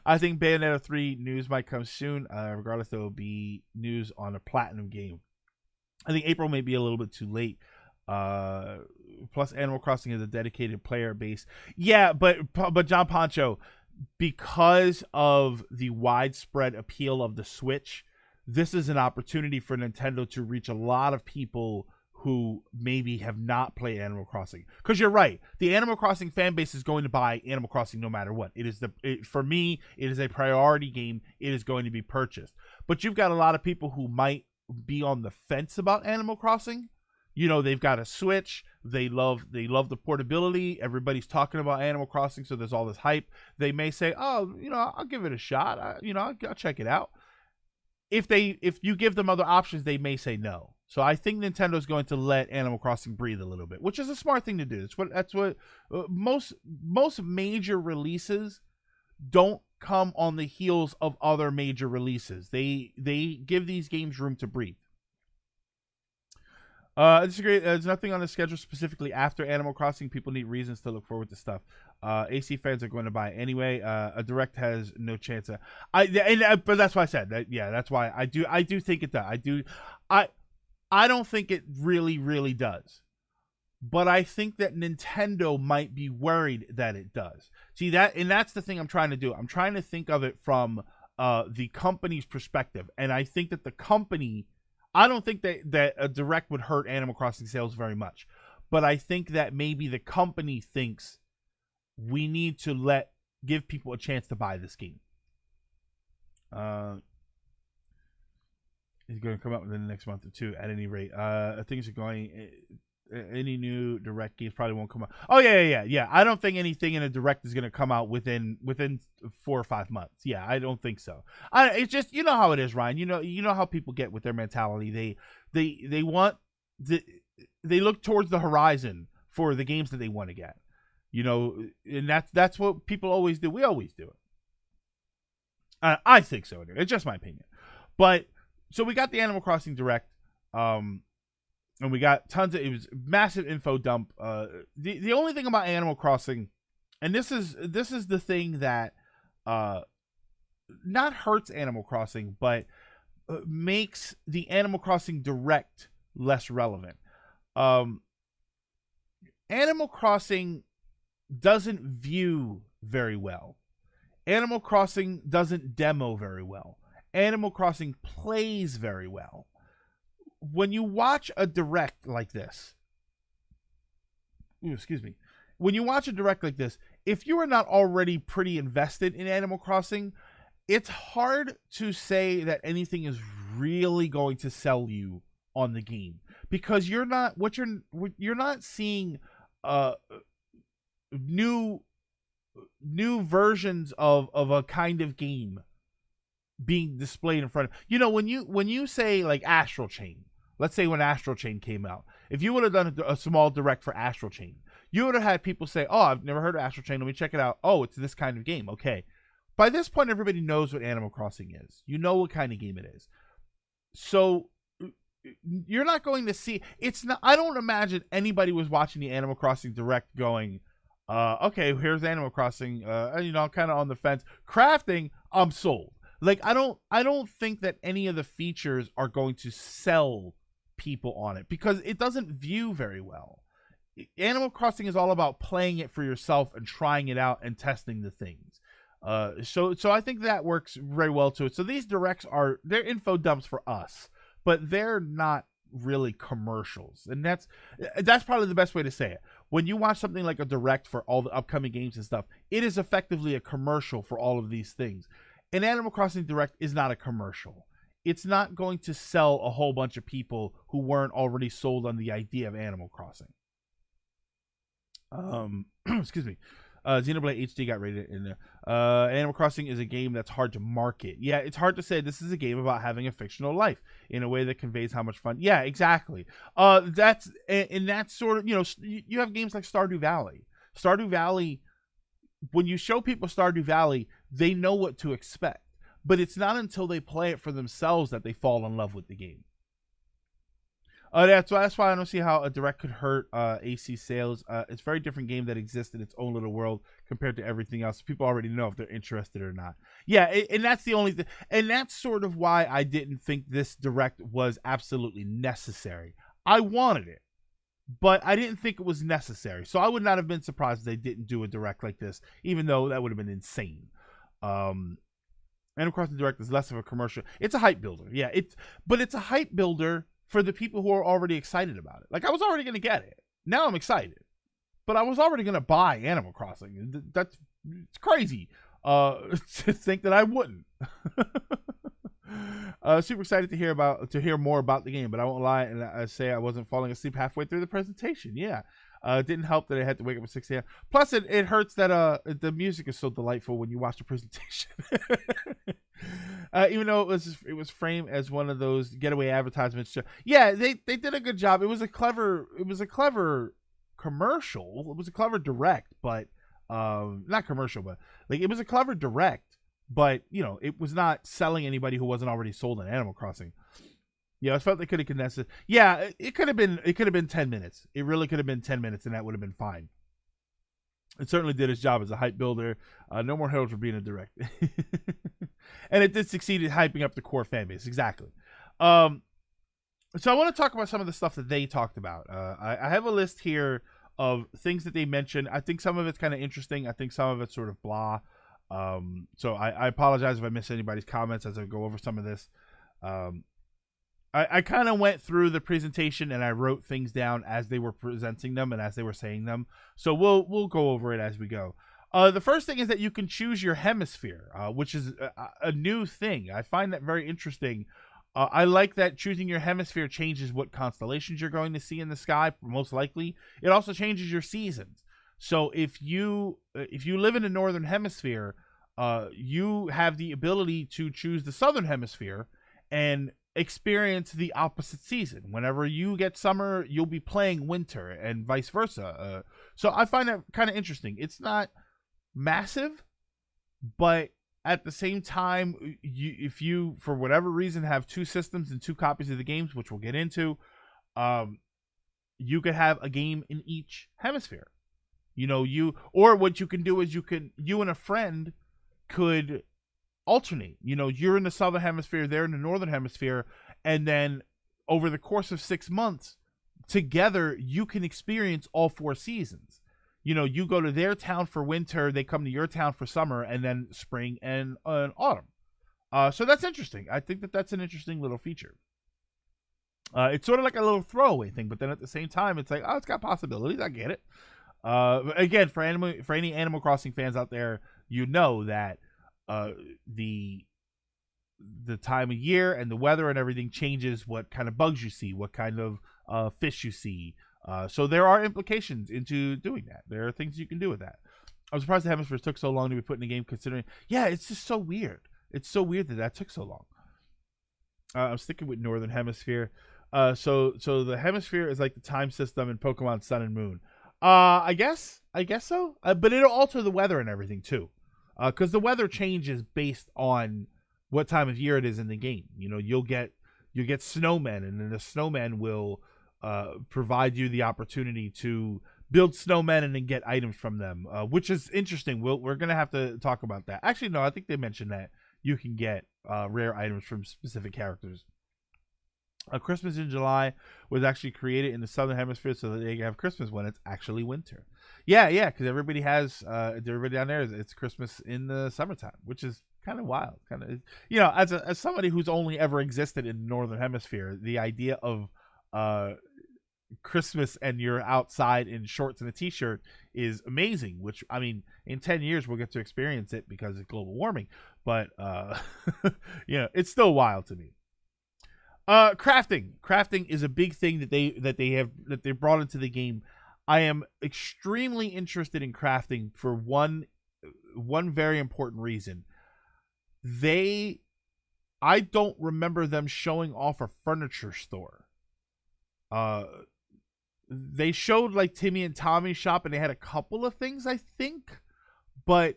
I think Bayonetta 3 news might come soon. Regardless, there will be news on a platinum game. I think April may be a little bit too late. Plus, Animal Crossing is a dedicated player base. Yeah, but John Pancho, because of the widespread appeal of the Switch, this is an opportunity for Nintendo to reach a lot of people who maybe have not played Animal Crossing. Because you're right, the Animal Crossing fan base is going to buy Animal Crossing no matter what. For me, it is a priority game. It is going to be purchased. But you've got a lot of people who might be on the fence about Animal Crossing. They've got a Switch. They love the portability. Everybody's talking about Animal Crossing, so there's all this hype. They may say, "Oh, I'll give it a shot. I'll check it out." If you give them other options, they may say no. So I think Nintendo's going to let Animal Crossing breathe a little bit, which is a smart thing to do. That's what most major releases don't come on the heels of other major releases. They give these games room to breathe. This is great. There's nothing on the schedule specifically after Animal Crossing. People need reasons to look forward to stuff. AC fans are going to buy it anyway. A direct has no chance. But that's why I said that. Yeah, that's why I do think it does. I don't think it really does. But I think that Nintendo might be worried that it does. See that, and that's the thing I'm trying to do. I'm trying to think of it from the company's perspective, and I think that the company. I don't think that a direct would hurt Animal Crossing sales very much. But I think that maybe the company thinks we need to give people a chance to buy this game. It's going to come out within the next month or two at any rate. Things are going... Any new direct games probably won't come out. Oh, yeah. I don't think anything in a direct is going to come out within 4 or 5 months. Yeah, I don't think so. It's just, you know how it is, Ryan. You know how people get with their mentality. They they look towards the horizon for the games that they want to get. And that's what people always do. We always do it. I think so. It's just my opinion. But so we got the Animal Crossing Direct. And we got it was massive info dump. The only thing about Animal Crossing, and this is the thing that not hurts Animal Crossing, but makes the Animal Crossing Direct less relevant. Animal Crossing doesn't view very well. Animal Crossing doesn't demo very well. Animal Crossing plays very well. When you watch a direct like this, when you watch a direct like this, if you are not already pretty invested in Animal Crossing, it's hard to say that anything is really going to sell you on the game, because you're not seeing new new versions of a kind of game being displayed in front of when you say like Astral Chain. Let's say when Astral Chain came out, if you would have done a small direct for Astral Chain, you would have had people say, "Oh, I've never heard of Astral Chain. Let me check it out. Oh, it's this kind of game." Okay. By this point, everybody knows what Animal Crossing is. You know what kind of game it is. So you're not going to see. It's not. I don't imagine anybody was watching the Animal Crossing direct going, "Okay, here's Animal Crossing. Kind of on the fence. Crafting, I'm sold." Like I don't think that any of the features are going to sell people on it because it doesn't view very well. Animal Crossing is all about playing it for yourself and trying it out and testing the things. So I think that works very well to it. So these directs they're info dumps for us, but they're not really commercials, and that's probably the best way to say it. When you watch something like a direct for all the upcoming games and stuff, it is effectively a commercial for all of these things. An Animal Crossing direct is not a commercial. It's not going to sell a whole bunch of people who weren't already sold on the idea of Animal Crossing. Excuse me. Xenoblade HD got rated in there. Animal Crossing is a game that's hard to market. Yeah, it's hard to say this is a game about having a fictional life in a way that conveys how much fun. Yeah, exactly. That's sort of, you have games like Stardew Valley. Stardew Valley, when you show people Stardew Valley, they know what to expect. But it's not until they play it for themselves that they fall in love with the game. That's why I don't see how a direct could hurt AC sales. It's a very different game that exists in its own little world compared to everything else. People already know if they're interested or not. Yeah, and that's the only thing. And that's sort of why I didn't think this direct was absolutely necessary. I wanted it, but I didn't think it was necessary. So I would not have been surprised if they didn't do a direct like this, even though that would have been insane. Animal Crossing Direct is less of a commercial. It's a hype builder. Yeah, but it's a hype builder for the people who are already excited about it. Like, I was already going to get it. Now I'm excited. But I was already going to buy Animal Crossing. It's crazy to think that I wouldn't. Super excited to hear more about the game, but I won't lie and I say I wasn't falling asleep halfway through the presentation. Yeah. It didn't help that I had to wake up at 6 a.m. Plus, it hurts that the music is so delightful when you watch the presentation. Even though it was framed as one of those getaway advertisements. Yeah, they did a good job. It was a clever commercial. It was a clever direct, but not commercial, but like it was a clever direct. But it was not selling anybody who wasn't already sold on Animal Crossing. Yeah, I felt they could have condensed it. Yeah, it could have been 10 minutes. It really could have been 10 minutes, and that would have been fine. It certainly did its job as a hype builder. No more heralds for being a direct. And it did succeed at hyping up the core fan base. Exactly. So I want to talk about some of the stuff that they talked about. I have a list here of things that they mentioned. I think some of it's kind of interesting. I think some of it's sort of blah. So I apologize if I miss anybody's comments as I go over some of this. I kind of went through the presentation and I wrote things down as they were presenting them and as they were saying them. So we'll go over it as we go. The first thing is that you can choose your hemisphere, which is a new thing. I find that very interesting. I like that choosing your hemisphere changes what constellations you're going to see in the sky, most likely. It also changes your seasons. So if you live in the northern hemisphere, you have the ability to choose the southern hemisphere and experience the opposite season. Whenever you get summer, you'll be playing winter and vice versa. So I find that kind of interesting. It's not massive, but at the same time, if you for whatever reason have two systems and two copies of the games, which we'll get into, you could have a game in each hemisphere. Or what you can do is you and a friend could alternate. You're in the southern hemisphere, they're in the northern hemisphere, and then over the course of 6 months together you can experience all four seasons. You go to their town for winter, they come to your town for summer, and then spring and autumn. So that's interesting. I think that's an interesting little feature. It's sort of like a little throwaway thing, but then at the same time it's like, oh, it's got possibilities. I get it. Again, for any Animal Crossing fans out there, that the time of year and the weather and everything changes what kind of bugs you see, what kind of fish you see. So there are implications into doing that. There are things you can do with that. I'm surprised the hemispheres took so long to be put in the game. Considering, yeah, it's just so weird. It's so weird that took so long. I'm sticking with Northern Hemisphere. So the hemisphere is like the time system in Pokemon Sun and Moon. I guess so. But it'll alter the weather and everything too, because the weather changes based on what time of year it is in the game. You know, you'll get snowmen, and then the snowmen will provide you the opportunity to build snowmen and then get items from them, which is interesting. We're gonna have to talk about that. Actually, no, I think they mentioned that you can get rare items from specific characters. Christmas in July was actually created in the southern hemisphere so that they can have Christmas when it's actually winter. Yeah, because everybody down there, it's Christmas in the summertime, which is kind of wild. Kind of, you know, as somebody who's only ever existed in the northern hemisphere, the idea of Christmas and you're outside in shorts and a t-shirt is amazing, which, I mean, in 10 years we'll get to experience it because of global warming, but you know, it's still wild to me. Crafting is a big thing that they brought into the game. I am extremely interested in crafting for one very important reason. I don't remember them showing off a furniture store. They showed like Timmy and Tommy's shop, and they had a couple of things, I think, but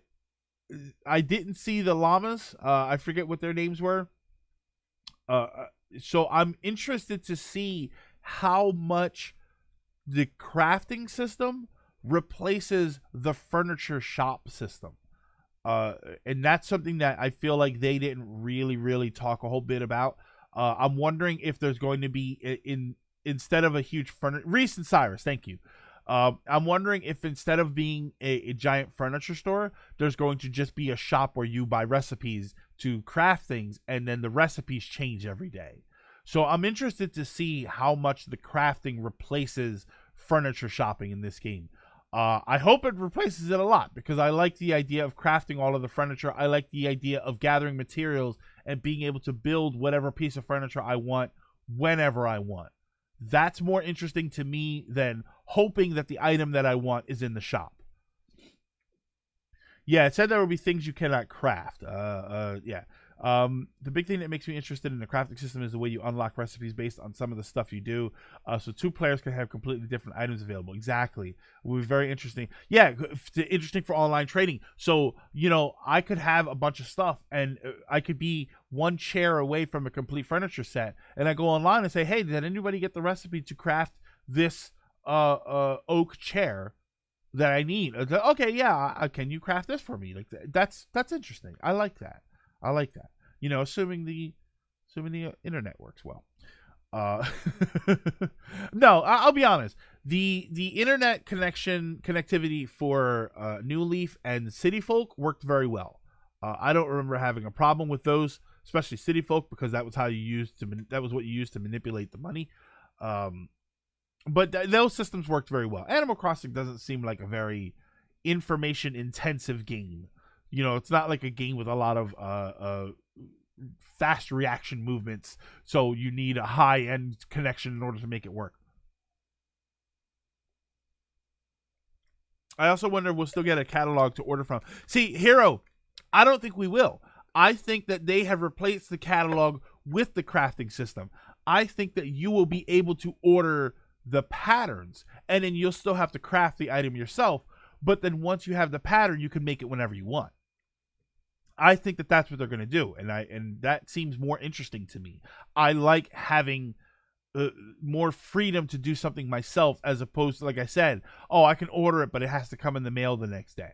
I didn't see the llamas. I forget what their names were. So I'm interested to see how much the crafting system replaces the furniture shop system. And that's something that I feel like they didn't really talk a whole bit about. I'm wondering if there's going to be instead of a huge furniture, Reese and Cyrus, thank you. I'm wondering if instead of being a giant furniture store, there's going to just be a shop where you buy recipes to craft things, and then the recipes change every day. So I'm interested to see how much the crafting replaces furniture shopping in this game. I hope it replaces it a lot, because I like the idea of crafting all of the furniture. I like the idea of gathering materials and being able to build whatever piece of furniture I want whenever I want. That's more interesting to me than hoping that the item that I want is in the shop. Yeah, it said there will be things you cannot craft. Yeah. The big thing that makes me interested in the crafting system is the way you unlock recipes based on some of the stuff you do. So two players can have completely different items available. Exactly. It will be very interesting. Yeah, interesting for online trading. So, you know, I could have a bunch of stuff, and I could be one chair away from a complete furniture set, and I go online and say, hey, did anybody get the recipe to craft this oak chair that I need? Okay, yeah, can you craft this for me? Like, that's interesting. I like that. You know, assuming the internet works well. No, I'll be honest. The internet connectivity for New Leaf and City Folk worked very well. I don't remember having a problem with those, especially City Folk, because that was what you used to manipulate the money. But those systems worked very well. Animal Crossing doesn't seem like a very information intensive game. You know, it's not like a game with a lot of fast reaction movements, so you need a high-end connection in order to make it work. I also wonder if we'll still get a catalog to order from. See, Hero, I don't think we will. I think that they have replaced the catalog with the crafting system. I think that you will be able to order the patterns, and then you'll still have to craft the item yourself, but then once you have the pattern, you can make it whenever you want. I think that that's what they're going to do, and that seems more interesting to me. I like having more freedom to do something myself, as opposed to, like I said, I can order it, but it has to come in the mail the next day.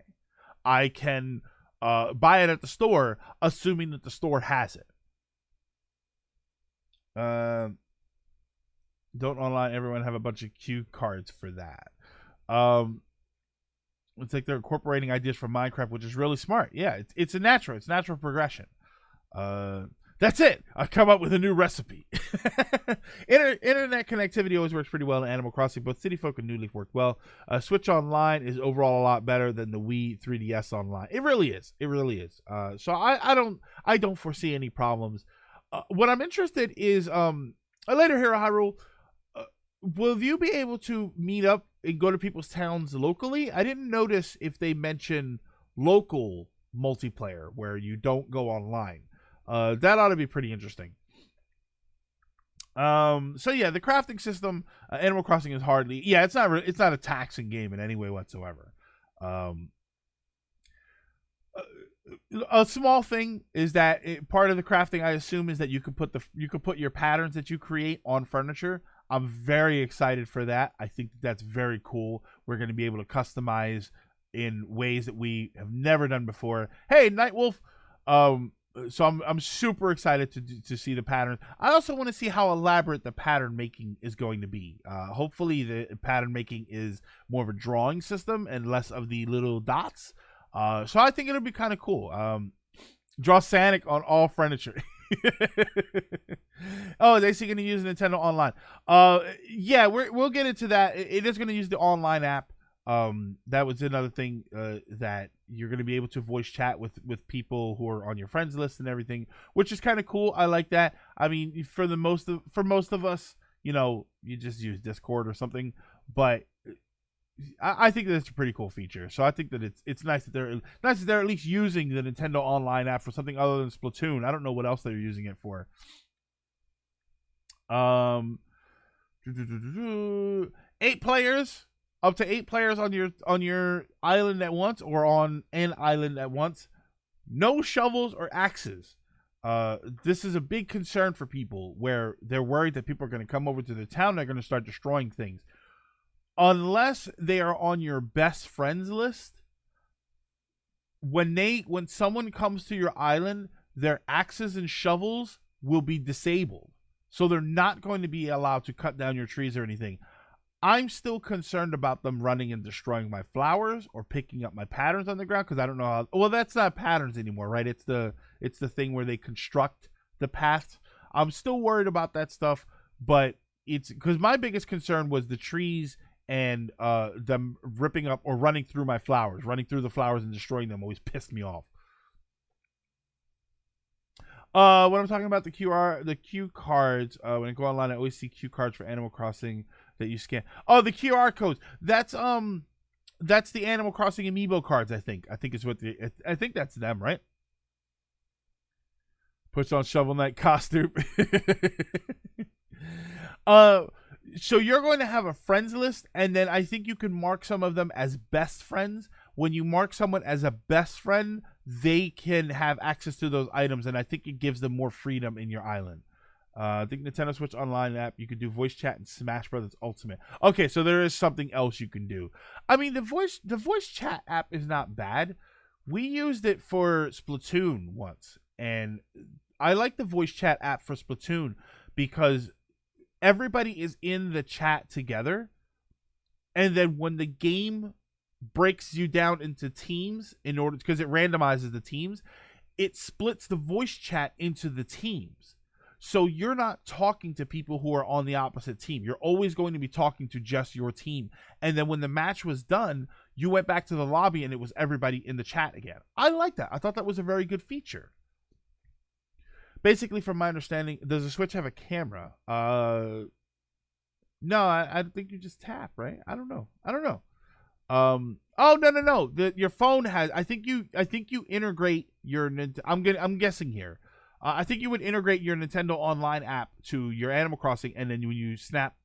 I can buy it at the store, assuming that the store has it. Don't online everyone have a bunch of cue cards for that. It's like they're incorporating ideas from Minecraft, which is really smart. Yeah, it's natural progression. That's it. I come up with a new recipe. Internet connectivity always works pretty well in Animal Crossing. Both City Folk and New Leaf work well. Switch Online is overall a lot better than the Wii 3DS Online. It really is. So I don't foresee any problems. What I'm interested is later here, Hyrule. Will you be able to meet up and go to people's towns locally. I didn't notice if they mention local multiplayer where you don't go online. That ought to be pretty interesting. So yeah, the crafting system, Animal Crossing is hardly, it's not a taxing game in any way whatsoever. A small thing is that part of the crafting, I assume, is that you could put your patterns that you create on furniture. I'm very excited for that. I think that's very cool. We're going to be able to customize in ways that we have never done before. Hey, Nightwolf. So I'm super excited to see the pattern. I also want to see how elaborate the pattern making is going to be. Hopefully the pattern making is more of a drawing system and less of the little dots. So I think it'll be kind of cool. Draw Sonic on all furniture. Oh, they're going to use Nintendo Online. Yeah, we'll get into that. It is going to use the online app. That was another thing that you're going to be able to voice chat with people who are on your friends list and everything, which is kind of cool. I like that. I mean, for most of us, you just use Discord or something, but I think that's a pretty cool feature. So I think that it's nice that they're at least using the Nintendo Online app for something other than Splatoon. I don't know what else they're using it for. 8 players. Up to 8 players on your island at once, or on an island at once. No shovels or axes. This is a big concern for people, where they're worried that people are going to come over to the town. They're going to start destroying things. Unless they are on your best friends list, when someone comes to your island, their axes and shovels will be disabled. So they're not going to be allowed to cut down your trees or anything. I'm still concerned about them running and destroying my flowers or picking up my patterns on the ground, because I don't know how. Well, that's not patterns anymore, right? It's the thing where they construct the path. I'm still worried about that stuff, but it's because my biggest concern was the trees and them ripping up or running through my flowers, running through the flowers and destroying them always pissed me off. When I'm talking about the cue cards, when I go online, I always see cue cards for Animal Crossing that you scan. Oh, the QR codes. That's the Animal Crossing amiibo cards. I think is what I think that's them, right? Puts on Shovel Knight costume. So you're going to have a friends list, and then I think you can mark some of them as best friends. When you mark someone as a best friend, they can have access to those items, and I think it gives them more freedom in your island. I think Nintendo Switch Online app, you can do voice chat in Smash Brothers Ultimate. Okay, so there is something else you can do. I mean, the voice chat app is not bad. We used it for Splatoon once, and I like the voice chat app for Splatoon because everybody is in the chat together, and then when the game breaks you down into teams because it randomizes the teams, it splits the voice chat into the teams. So you're not talking to people who are on the opposite team. You're always going to be talking to just your team. And then when the match was done, you went back to the lobby and it was everybody in the chat again. I like that. I thought that was a very good feature. Basically, from my understanding, does the Switch have a camera? No, I think you just tap, right? I don't know. Oh, no. Your phone has. I think you integrate your. I'm guessing here. I think you would integrate your Nintendo Online app to your Animal Crossing, and then when you snap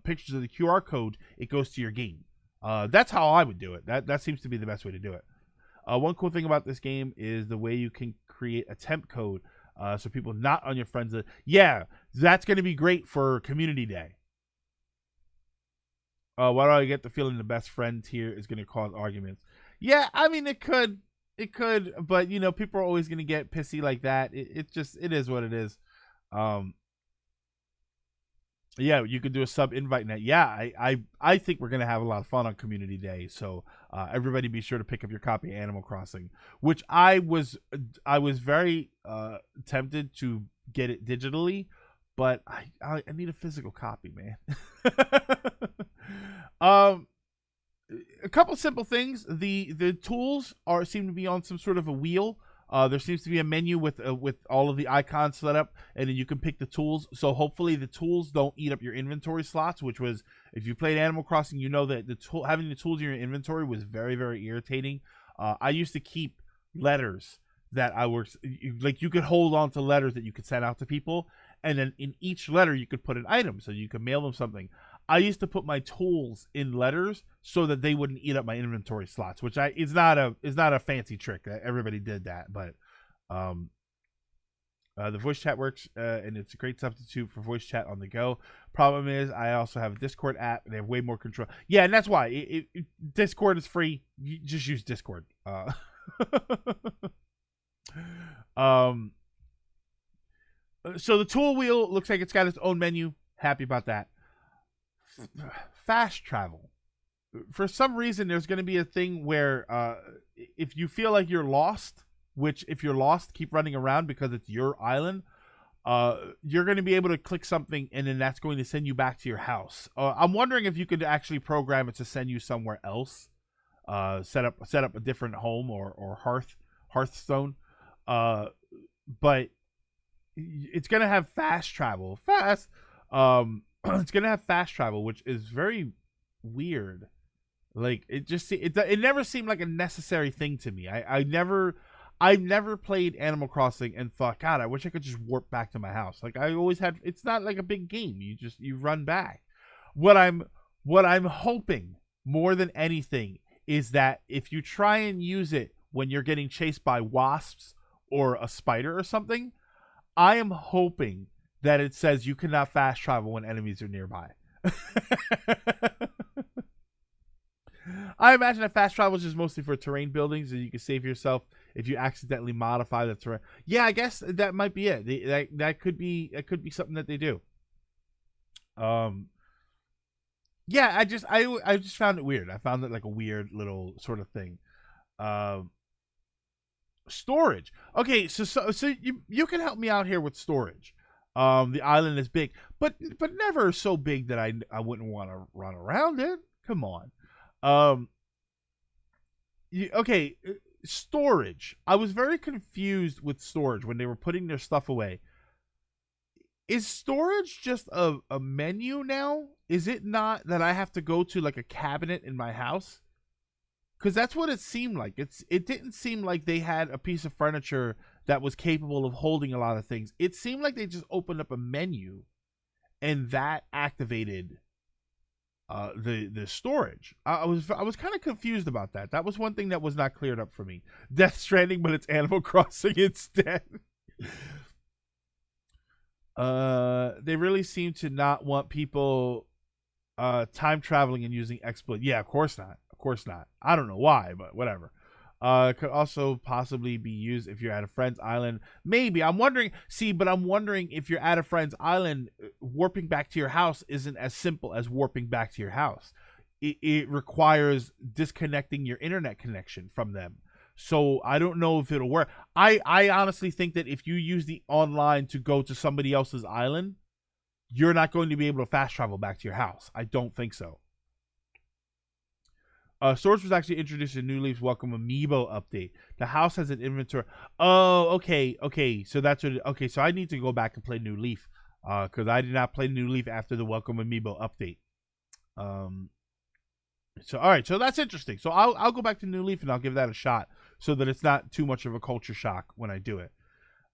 pictures of the QR code, it goes to your game. That's how I would do it. That seems to be the best way to do it. One cool thing about this game is the way you can create a temp code, so people not on your friends list. Yeah, that's going to be great for Community Day. Why do I get the feeling the best friend tier is going to cause arguments? Yeah, I mean, it could, but people are always going to get pissy like that. It is what it is. Yeah, you could do a sub invite net. Yeah, I think we're going to have a lot of fun on Community Day. So everybody be sure to pick up your copy of Animal Crossing, which I was very tempted to get it digitally, but I need a physical copy, man. A couple simple things. The tools seem to be on some sort of a wheel. There seems to be a menu with all of the icons set up, and then you can pick the tools. So hopefully the tools don't eat up your inventory slots, which was, if you played Animal Crossing, you know that having the tools in your inventory was very, very irritating. I used to keep letters that I was like, you could hold on to letters that you could send out to people, and then in each letter you could put an item, so you could mail them something. I used to put my tools in letters so that they wouldn't eat up my inventory slots, which is not a fancy trick. Everybody did that, but the voice chat works, and it's a great substitute for voice chat on the go. Problem is, I also have a Discord app, and they have way more control. Yeah, and that's why Discord is free. You just use Discord. So the tool wheel looks like it's got its own menu. Happy about that. Fast travel. For some reason, there's going to be a thing where if you feel like you're lost, which if you're lost, keep running around because it's your island, you're going to be able to click something, and then that's going to send you back to your house. I'm wondering if you could actually program it to send you somewhere else. Set up a different home or Hearthstone. But it's going to have fast travel. It's gonna have fast travel, which is very weird. Like, it never seemed like a necessary thing to me. I never played Animal Crossing and thought, God, I wish I could just warp back to my house. Like, I always had. It's not like a big game. You run back. What I'm hoping more than anything is that if you try and use it when you're getting chased by wasps or a spider or something, I am hoping that it says you cannot fast travel when enemies are nearby. I imagine that fast travel is just mostly for terrain buildings, and you can save yourself if you accidentally modify the terrain. Yeah, I guess that might be it. That could be something that they do. Yeah, I just found it weird. I found it like a weird little sort of thing. Storage. Okay, so you can help me out here with storage. The island is big, but never so big that I wouldn't want to run around it. Come on. Okay, storage. I was very confused with storage when they were putting their stuff away. Is storage just a menu now? Is it not that I have to go to like a cabinet in my house? Because that's what it seemed like. It didn't seem like they had a piece of furniture that was capable of holding a lot of things. It seemed like they just opened up a menu, and that activated the storage. I was kind of confused about that. That was one thing that was not cleared up for me. Death Stranding, but it's Animal Crossing instead. They really seem to not want people time traveling and using exploit. Yeah, of course not. Of course not. I don't know why, but whatever. Could also possibly be used if you're at a friend's island. Maybe. I'm wondering if you're at a friend's island, warping back to your house isn't as simple as warping back to your house. It requires disconnecting your internet connection from them. So I don't know if it'll work. I honestly think that if you use the online to go to somebody else's island, you're not going to be able to fast travel back to your house. I don't think so. Storage was actually introduced in New Leaf's Welcome Amiibo update. The house has an inventory. Oh, okay. So that's what. Okay, so I need to go back and play New Leaf, because I did not play New Leaf after the Welcome Amiibo update. So all right, so that's interesting. So I'll go back to New Leaf and I'll give that a shot, so that it's not too much of a culture shock when I do it.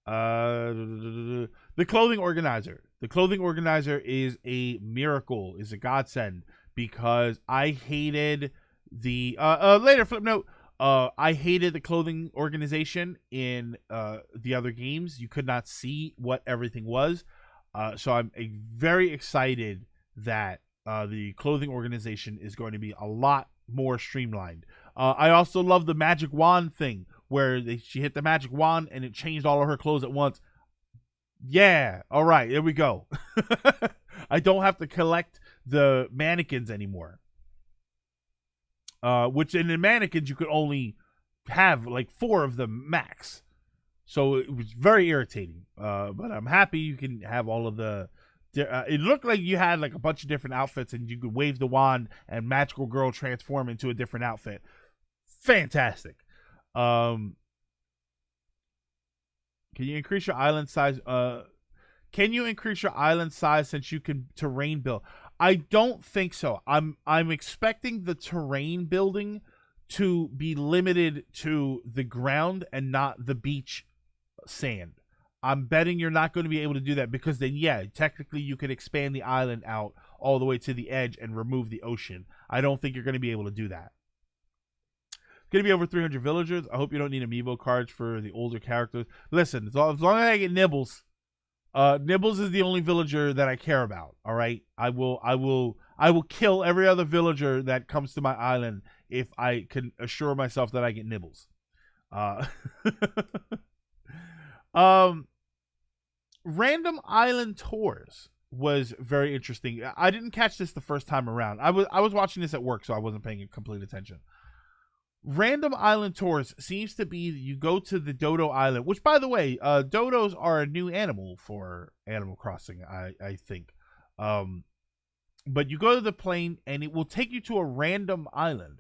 The clothing organizer. The clothing organizer is a miracle, is a godsend, because I hated the later flip note. I hated the clothing organization in the other games. You could not see what everything was. So I'm very excited that the clothing organization is going to be a lot more streamlined. I also love the magic wand thing, where she hit the magic wand and it changed all of her clothes at once. Yeah, all right, there we go. I don't have to collect the mannequins anymore. Which in the mannequins you could only have like 4 of them max. So it was very irritating. But I'm happy you can have all of the... it looked like you had like a bunch of different outfits, and you could wave the wand and Magical Girl transform into a different outfit. Fantastic. Can you increase your island size? Can you increase your island size since you can terrain build? I don't think so. I'm expecting the terrain building to be limited to the ground and not the beach sand. I'm betting you're not going to be able to do that because then, yeah, technically you could expand the island out all the way to the edge and remove the ocean. I don't think you're going to be able to do that. It's going to be over 300 villagers. I hope you don't need amiibo cards for the older characters. Listen, as long as I get Nibbles, Nibbles is the only villager that I care about. All right, I will kill every other villager that comes to my island if I can assure myself that I get Nibbles. Random island tours was very interesting. I didn't catch this the first time around. I was watching this at work, so I wasn't paying complete attention. Random island tours seems to be you go to the Dodo Island, which, by the way, dodos are a new animal for Animal Crossing, I think. But you go to the plane, and it will take you to a random island.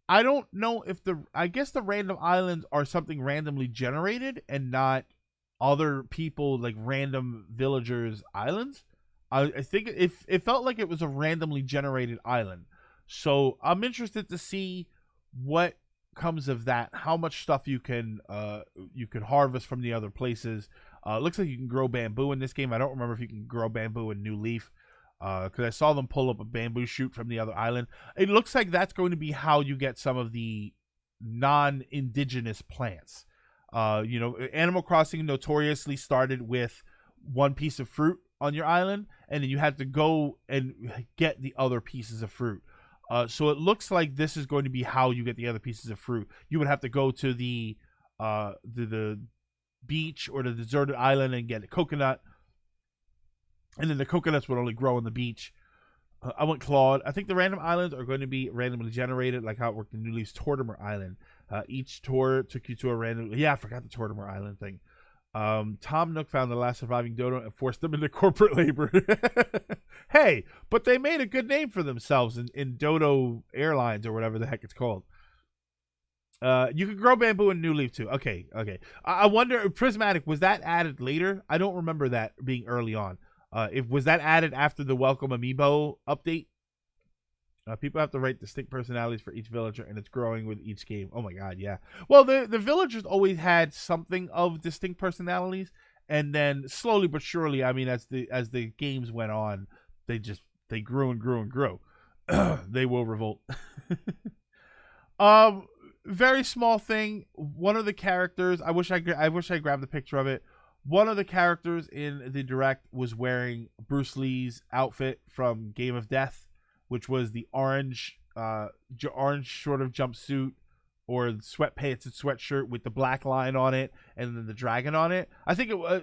I don't know if I guess the random islands are something randomly generated and not other people, like random villagers' islands. I think it felt like it was a randomly generated island. So I'm interested to see what comes of that, how much stuff you can harvest from the other places. Looks like you can grow bamboo in this game. I don't remember if you can grow bamboo in New Leaf, because I saw them pull up a bamboo shoot from the other island. It looks like that's going to be how you get some of the non-indigenous plants. Animal Crossing notoriously started with one piece of fruit on your island, and then you had to go and get the other pieces of fruit. So it looks like this is going to be how you get the other pieces of fruit. You would have to go to the beach or the deserted island and get a coconut, and then the coconuts would only grow on the beach. I went Claude. I think the random islands are going to be randomly generated, like how it worked in New Leaf's Tortimer Island. Each tour took you to a random... Yeah, I forgot the Tortimer Island thing. Tom Nook found the last surviving dodo and forced them into corporate labor. Hey, but they made a good name for themselves in Dodo Airlines or whatever the heck it's called. You can grow bamboo in New Leaf too. Okay. I wonder, Prismatic, was that added later? I don't remember that being early on. Was that added after the Welcome Amiibo update? People have to write distinct personalities for each villager, and it's growing with each game. Oh my god, yeah. Well, the villagers always had something of distinct personalities, and then slowly but surely, I mean, as the games went on, they grew and grew and grew. They will revolt. Very small thing. One of the characters, I wish I grabbed the picture of it. One of the characters in the direct was wearing Bruce Lee's outfit from Game of Death, which was the orange sort of jumpsuit or sweatpants and sweatshirt with the black line on it and then the dragon on it. I think it was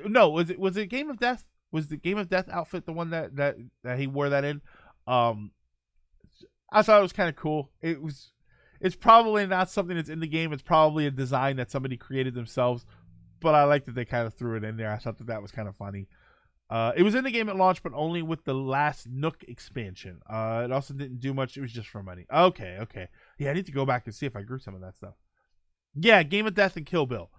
was it Game of Death? Was the Game of Death outfit the one that he wore that in? I thought it was kind of cool. It's probably not something that's in the game. It's probably a design that somebody created themselves, but I like that they kind of threw it in there. I thought that was kind of funny. It was in the game at launch, but only with the last Nook expansion. It also didn't do much. It was just for money. Okay. Yeah, I need to go back and see if I grew some of that stuff. Yeah, Game of Death and Kill Bill.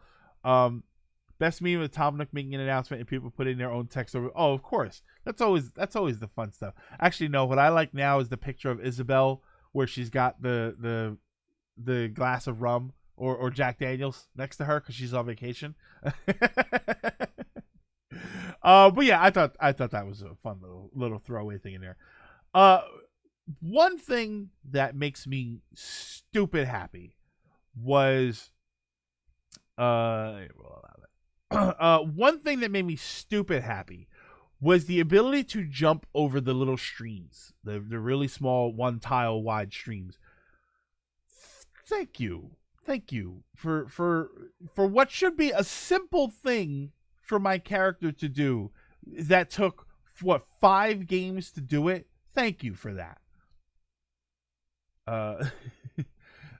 Best meme with Tom Nook making an announcement and people putting their own text over. Oh, of course. That's always the fun stuff. Actually, no. What I like now is the picture of Isabelle where she's got the glass of rum or Jack Daniels next to her because she's on vacation. But yeah, I thought that was a fun little throwaway thing in there. One thing that makes me stupid happy was one thing that made me stupid happy was the ability to jump over the little streams, the really small 1 tile wide streams. Thank you for what should be a simple thing for my character to do that took 5 games to do it. Thank you for that.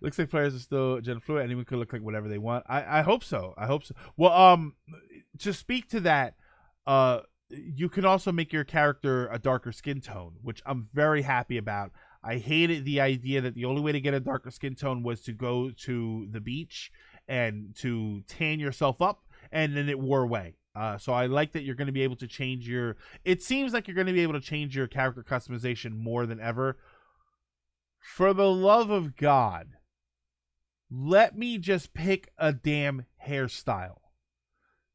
Looks like players are still gender fluid. Anyone could look like whatever they want. I hope so. Well, to speak to that, you can also make your character a darker skin tone, which I'm very happy about. I hated the idea that the only way to get a darker skin tone was to go to the beach and to tan yourself up. and then it wore away. So I like that you're going to be able to change your. It seems like you're going to be able to change your character customization more than ever. For the love of God, let me just pick a damn hairstyle.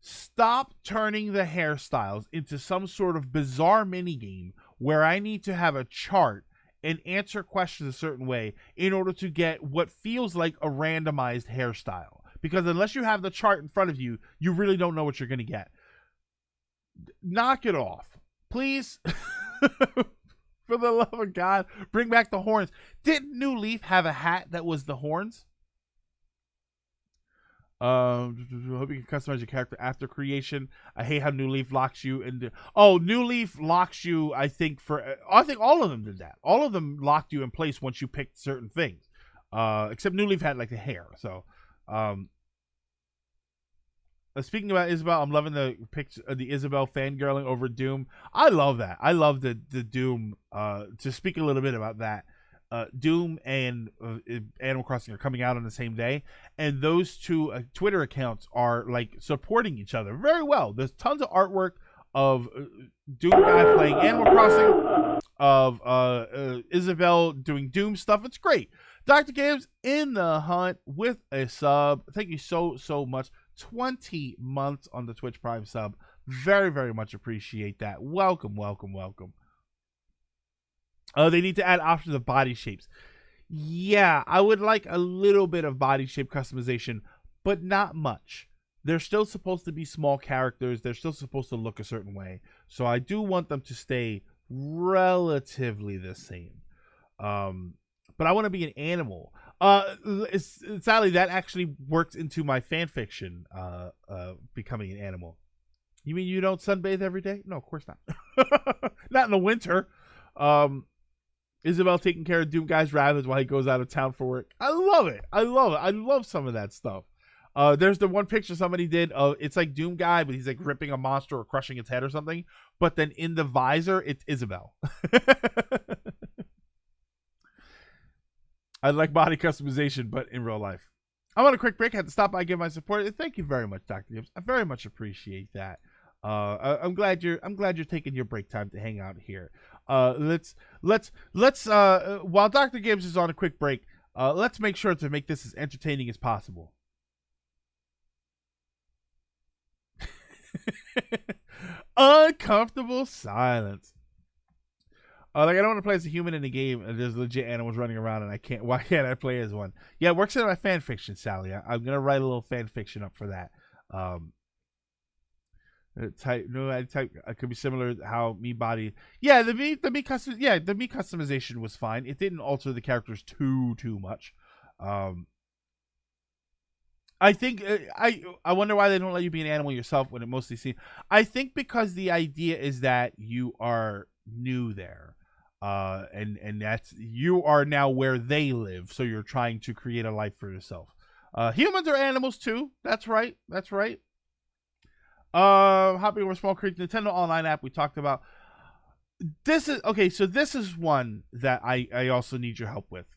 Stop turning the hairstyles into some sort of bizarre minigame where I need to have a chart and answer questions a certain way in order to get what feels like a randomized hairstyle. Because unless you have the chart in front of you, you really don't know what you're going to get. Knock it off. Please. For the love of God, bring back the horns. Didn't New Leaf have a hat that was the horns? Hope you can customize your character after creation. I hate how New Leaf locks you into. Oh, New Leaf locks you. I think all of them did that. All of them locked you in place once you picked certain things. Except New Leaf had like the hair. So, speaking about Isabelle, I'm loving the picture of the Isabelle fangirling over Doom. I love that. I love the Doom. To speak a little bit about that. Doom and Animal Crossing are coming out on the same day, and those two Twitter accounts are like supporting each other very well. There's tons of artwork of Doom guy playing Animal Crossing, of Isabelle doing Doom stuff. It's great. Dr. Games in the hunt with a sub. Thank you so much. 20 months on the Twitch Prime sub. Very, very much appreciate that. Welcome. They need to add options of body shapes. Yeah, I would like a little bit of body shape customization, but not much. They're still supposed to be small characters. They're still supposed to look a certain way. So I do want them to stay relatively the same. But I want to be an animal. Sadly, that actually works into my fan fiction, becoming an animal. You mean you don't sunbathe every day? No, of course not. Not in the winter. Isabelle taking care of Doom Guy's rabbits while he goes out of town for work. I love it. I love some of that stuff. There's the one picture somebody did of it's like Doom Guy, but he's like ripping a monster or crushing its head or something. But then in the visor, it's Isabelle. I like body customization, but in real life. I'm on a quick break. I had to stop by and give my support. Thank you very much, Dr. Gibbs. I very much appreciate that. I'm glad you're taking your break time to hang out here. Let's while Dr. Gibbs is on a quick break, let's make sure to make this as entertaining as possible. Uncomfortable silence. Like I don't want to play as a human in a game and there's legit animals running around and I can't. Why can't I play as one? Yeah, it works in my fan fiction, Sally. I'm gonna write a little fan fiction up for that. It could be similar to how me body. Yeah, the me customization was fine. It didn't alter the characters too much. I think I wonder why they don't let you be an animal yourself when it mostly seems. I think because the idea is that you are new there, and that's you are now where they live, so you're trying to create a life for yourself. Humans are animals too. That's right. Hopping over Small Creek, Nintendo Online app we talked about. This is okay. So this is one that I also need your help with.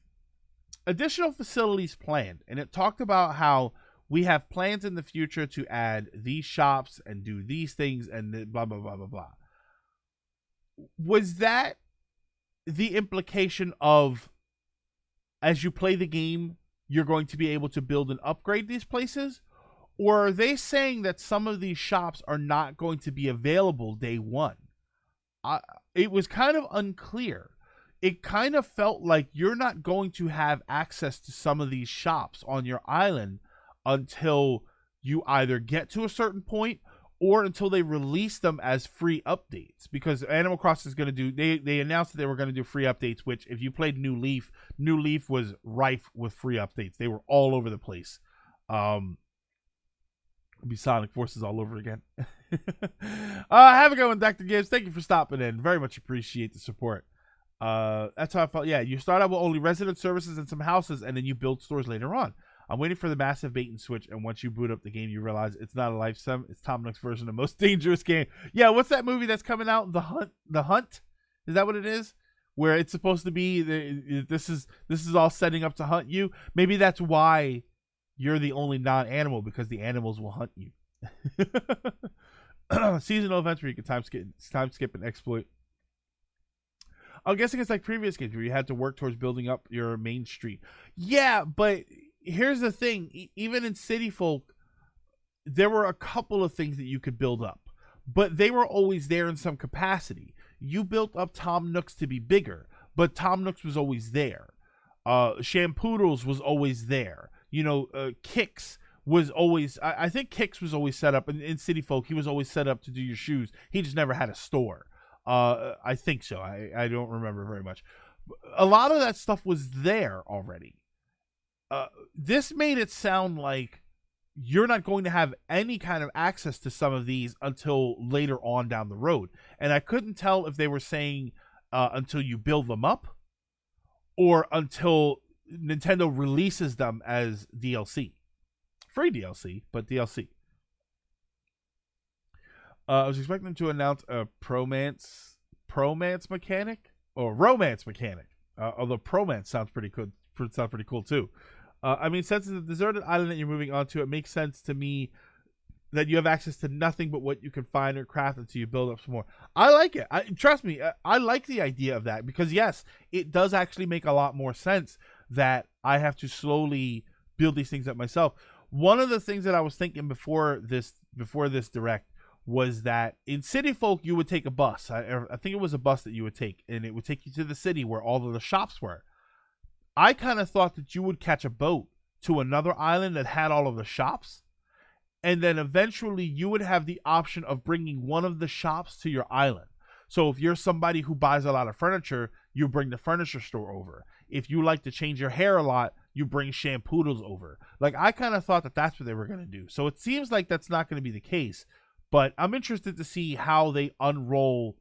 Additional facilities planned, and it talked about how we have plans in the future to add these shops and do these things and blah, blah, blah, blah, blah. Was that the implication of as you play the game, you're going to be able to build and upgrade these places? Or are they saying that some of these shops are not going to be available day one? It was kind of unclear. It kind of felt like you're not going to have access to some of these shops on your island until you either get to a certain point or until they release them as free updates. Because Animal Crossing is going to do, they announced that they were going to do free updates, which if you played New Leaf was rife with free updates. They were all over the place. It'll be Sonic Forces all over again. Have a good one, Dr. Gibbs. Thank you for stopping in. Very much appreciate the support. That's how I felt. Yeah, you start out with only resident services and some houses, and then you build stores later on. I'm waiting for the massive bait and switch, and once you boot up the game, you realize it's not a life sim. It's Tom Nook's version of Most Dangerous Game. Yeah, what's that movie that's coming out? The Hunt? Is that what it is? Where it's supposed to be this is all setting up to hunt you. Maybe that's why you're the only non-animal, because the animals will hunt you. Seasonal events where you can time skip and exploit. I'm guessing it's like previous games where you had to work towards building up your main street. Yeah, but here's the thing: even in City Folk, there were a couple of things that you could build up, but they were always there in some capacity. You built up Tom Nooks to be bigger, but Tom Nooks was always there. Shampoodles was always there. Kicks was always. I think Kicks was always set up in City Folk. He was always set up to do your shoes. He just never had a store. I think so. I don't remember very much. A lot of that stuff was there already. This made it sound like you're not going to have any kind of access to some of these until later on down the road. And I couldn't tell if they were saying until you build them up or until Nintendo releases them as DLC. Free DLC, but DLC. I was expecting them to announce a promance mechanic or romance mechanic. Although promance sounds pretty good. Sounds pretty cool too. Since it's a deserted island that you're moving onto, it makes sense to me that you have access to nothing but what you can find or craft until you build up some more. I like it. Trust me, I like the idea of that because yes, it does actually make a lot more sense that I have to slowly build these things up myself. One of the things that I was thinking before this direct was that in City Folk you would take a bus. I think it was a bus that you would take, and it would take you to the city where all of the shops were. I kind of thought that you would catch a boat to another island that had all of the shops, and then eventually you would have the option of bringing one of the shops to your island. So if you're somebody who buys a lot of furniture, you bring the furniture store over. If you like to change your hair a lot, you bring Shampoodles over. Like, I kind of thought that that's what they were going to do. So it seems like that's not going to be the case. But I'm interested to see how they unroll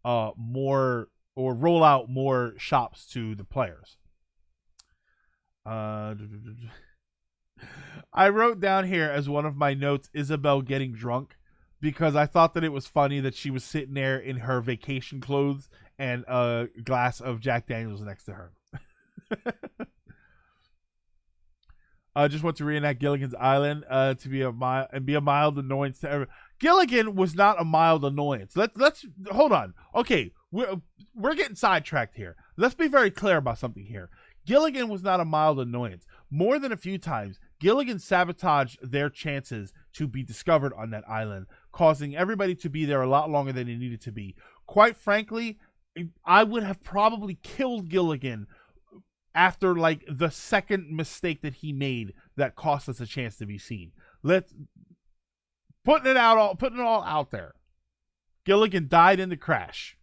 more or roll out more shops to the players. I wrote down here as one of my notes, Isabelle getting drunk, because I thought that it was funny that she was sitting there in her vacation clothes and a glass of Jack Daniels next to her. I just want to reenact Gilligan's Island to be a mild annoyance to everyone. Gilligan was not a mild annoyance. Let's hold on. Okay, we're getting sidetracked here. Let's be very clear about something here. Gilligan was not a mild annoyance. More than a few times, Gilligan sabotaged their chances to be discovered on that island, causing everybody to be there a lot longer than they needed to be. Quite frankly, I would have probably killed Gilligan after like the second mistake that he made that cost us a chance to be seen. Putting it all out there. Gilligan died in the crash.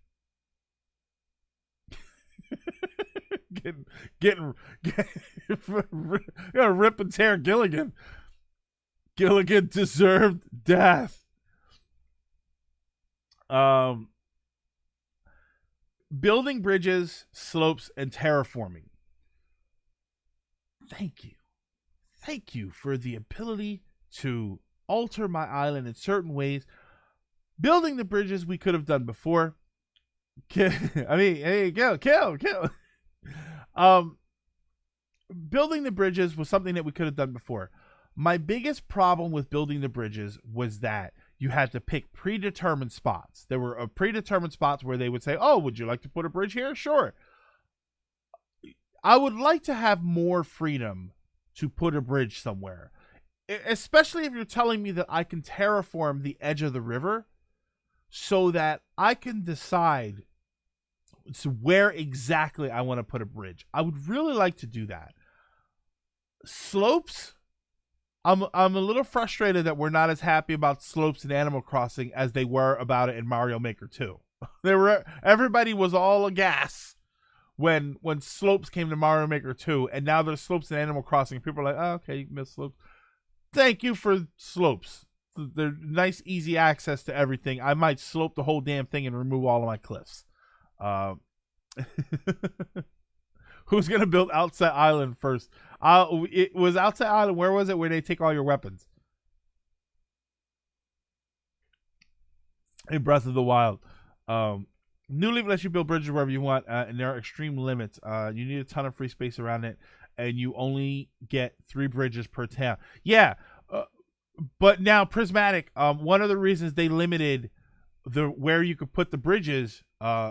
getting rip and tear Gilligan. Gilligan deserved death. Building bridges, slopes, and terraforming. Thank you for the ability to alter my island in certain ways. Building the bridges we could have done before. Hey, kill. Building the bridges was something that we could have done before. My biggest problem with building the bridges was that you had to pick predetermined spots. There were predetermined spots where they would say, oh, would you like to put a bridge here? Sure. I would like to have more freedom to put a bridge somewhere, especially if you're telling me that I can terraform the edge of the river so that I can decide where exactly I want to put a bridge. I would really like to do that. Slopes, I'm a little frustrated that we're not as happy about slopes in Animal Crossing as they were about it in Mario Maker 2. Everybody was all aghast when slopes came to Mario Maker 2, and now there's slopes in Animal Crossing. People are like, oh, okay, you can miss slopes. Thank you for slopes. They're nice, easy access to everything. I might slope the whole damn thing and remove all of my cliffs. Who's gonna build Outset Island first? It was Outset Island. Where was it? Where they take all your weapons? In Breath of the Wild. New Leaf lets you build bridges wherever you want, and there are extreme limits. You need a ton of free space around it, and you only get 3 bridges per town. Yeah, But now Prismatic, one of the reasons they limited the where you could put the bridges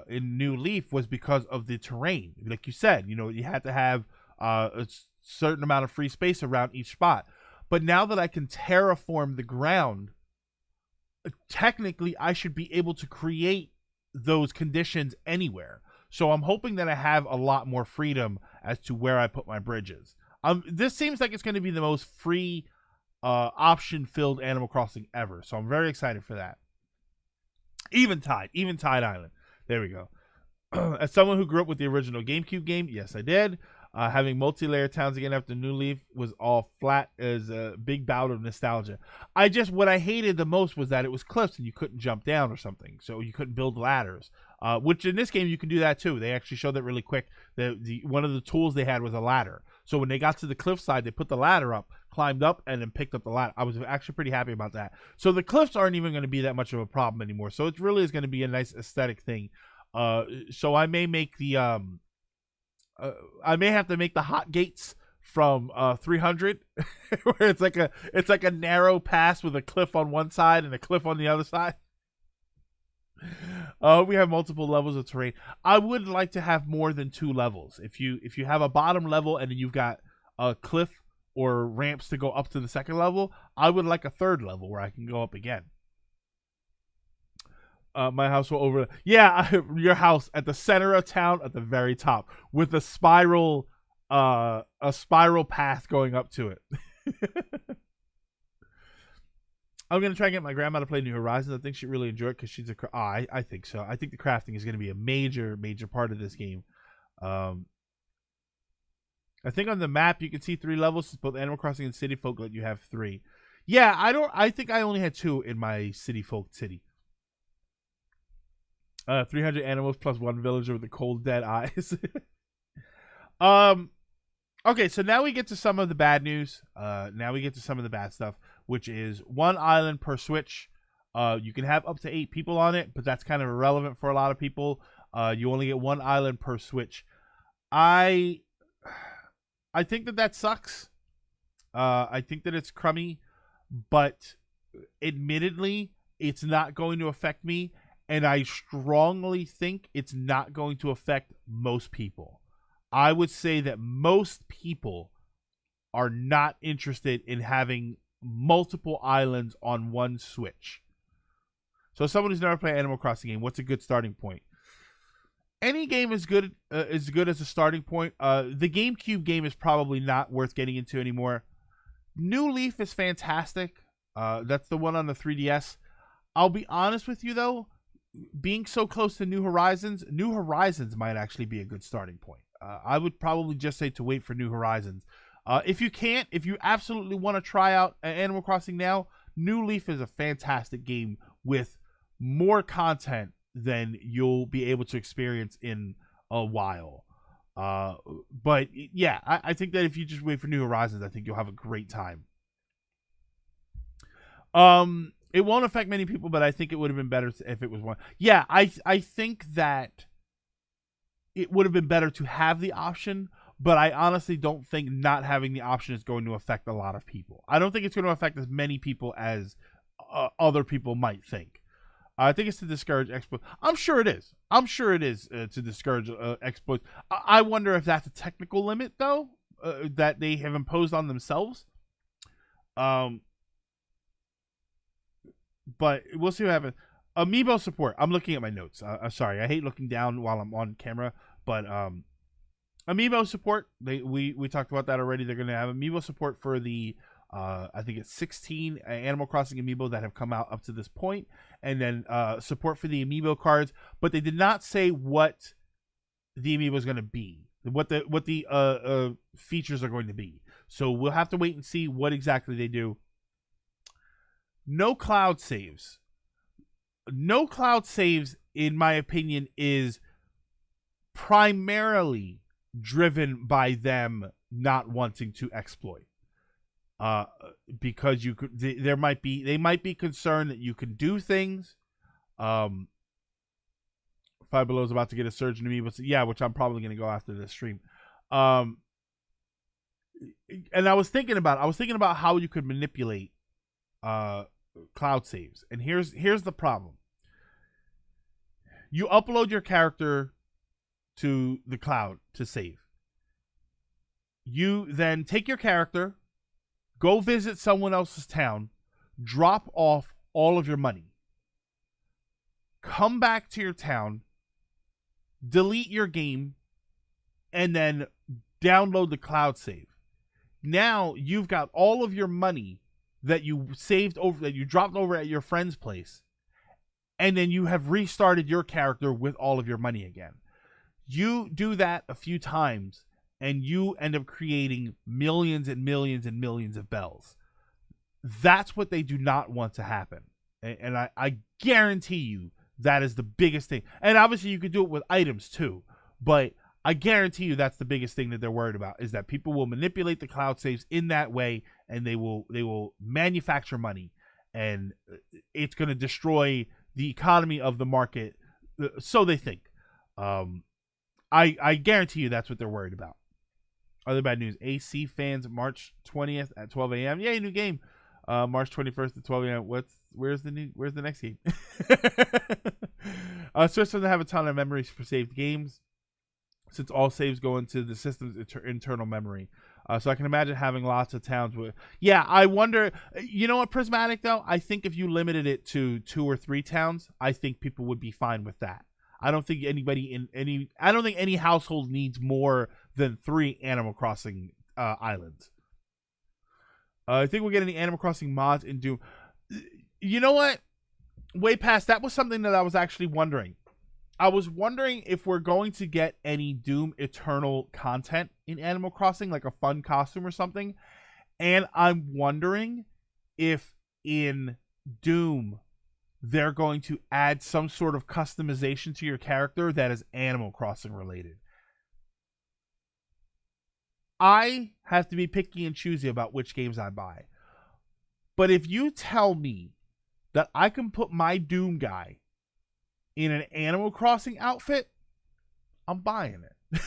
in New Leaf was because of the terrain. Like you said, you had to have a certain amount of free space around each spot. But now that I can terraform the ground, technically I should be able to create those conditions anywhere. So I'm hoping that I have a lot more freedom as to where I put my bridges. This seems like it's going to be the most free option-filled Animal Crossing ever. So I'm very excited for that. Eventide Island. There we go. As someone who grew up with the original GameCube game, yes, I did. Having multi-layer towns again after New Leaf was all flat as a big bout of nostalgia. What I hated the most was that it was cliffs and you couldn't jump down or something, so you couldn't build ladders. Which in this game you can do that too. They actually showed that really quick. One of the tools they had was a ladder. So when they got to the cliffside, they put the ladder up, climbed up, and then picked up the ladder. I was actually pretty happy about that. So the cliffs aren't even going to be that much of a problem anymore. So it really is going to be a nice aesthetic thing. So I may make the I may have to make the hot gates from 300 where it's like a narrow pass with a cliff on one side and a cliff on the other side. We have multiple levels of terrain. I would like to have more than 2 levels. If you have a bottom level and then you've got a cliff or ramps to go up to the second level, I would like a third level where I can go up again. My house will over. Yeah, your house at the center of town at the very top with a spiral path going up to it. I'm gonna try and get my grandma to play New Horizons. I think she'd really enjoy it because she's I think so. I think the crafting is gonna be a major part of this game. I think on the map you can see 3 levels. Both Animal Crossing and City Folk let you have 3. Yeah, I think I only had 2 in my City Folk city. 300 animals plus 1 villager with the cold dead eyes. Okay, so now we get to some of the bad news. Now we get to some of the bad stuff, which is 1 island per Switch. You can have up to 8 people on it, but that's kind of irrelevant for a lot of people. You only get 1 island per Switch. I think that sucks. I think that it's crummy, but admittedly, it's not going to affect me. And I strongly think it's not going to affect most people. I would say that most people are not interested in having multiple islands on one Switch. So someone who's never played Animal Crossing game, what's a good starting point? Any game is good as a starting point. The GameCube game is probably not worth getting into anymore. New Leaf is fantastic. That's the one on the 3DS. I'll be honest with you though, being so close to New Horizons might actually be a good starting point. I would probably just say to wait for New Horizons. If you absolutely want to try out Animal Crossing now, New Leaf is a fantastic game with more content than you'll be able to experience in a while. But yeah, I think that if you just wait for New Horizons, I think you'll have a great time. It won't affect many people, but I think it would have been better if it was 1. Yeah, I think that it would have been better to have the option, but I honestly don't think not having the option is going to affect a lot of people. I don't think it's going to affect as many people as other people might think. I think it's to discourage exploits. I'm sure it is. To discourage exploits. I wonder if that's a technical limit, though, that they have imposed on themselves. But we'll see what happens. Amiibo support. I'm looking at my notes. I'm sorry. I hate looking down while I'm on camera. But Amiibo support. We talked about that already. They're going to have Amiibo support for the I think it's 16 Animal Crossing Amiibo that have come out up to this point, and then support for the Amiibo cards. But they did not say what the Amiibo is going to be, what the features are going to be. So we'll have to wait and see what exactly they do. No cloud saves. No cloud saves, in my opinion, is primarily driven by them not wanting to exploit. Because they might be concerned that you can do things. Five Below is about to get a surge in Amiibo. Yeah, which I'm probably going to go after this stream. And I was thinking about how you could manipulate cloud saves. And here's the problem. You upload your character to the cloud to save. You then take your character, go visit someone else's town, drop off all of your money. Come back to your town, delete your game, and then download the cloud save. Now you've got all of your money that you saved over, that you dropped over at your friend's place, and then you have restarted your character with all of your money again. You do that a few times, and you end up creating millions and millions and millions of bells. That's what they do not want to happen. And I guarantee you that is the biggest thing. And obviously you could do it with items too, but I guarantee you that's the biggest thing that they're worried about, is that people will manipulate the cloud saves in that way, and they will manufacture money, and it's going to destroy the economy of the market. So they think. I guarantee you that's what they're worried about. Other bad news: AC fans, March 20th at 12 a.m. Yay, new game. March 21st at 12 a.m. Where's the next game? Switch doesn't have a ton of memories for saved games, since all saves go into the system's internal memory. So I can imagine having lots of towns with. Yeah, I wonder. You know what, Prismatic though? I think if you limited it to 2 or 3 towns, I think people would be fine with that. I don't think any household needs more than 3 Animal Crossing islands. I think we'll get any Animal Crossing mods in Doom. You know what? Way past that was something that I was actually wondering. I was wondering if we're going to get any Doom Eternal content in Animal Crossing, like a fun costume or something. And I'm wondering if in Doom they're going to add some sort of customization to your character that is Animal Crossing related. I have to be picky and choosy about which games I buy. But if you tell me that I can put my Doom guy in an Animal Crossing outfit, I'm buying it.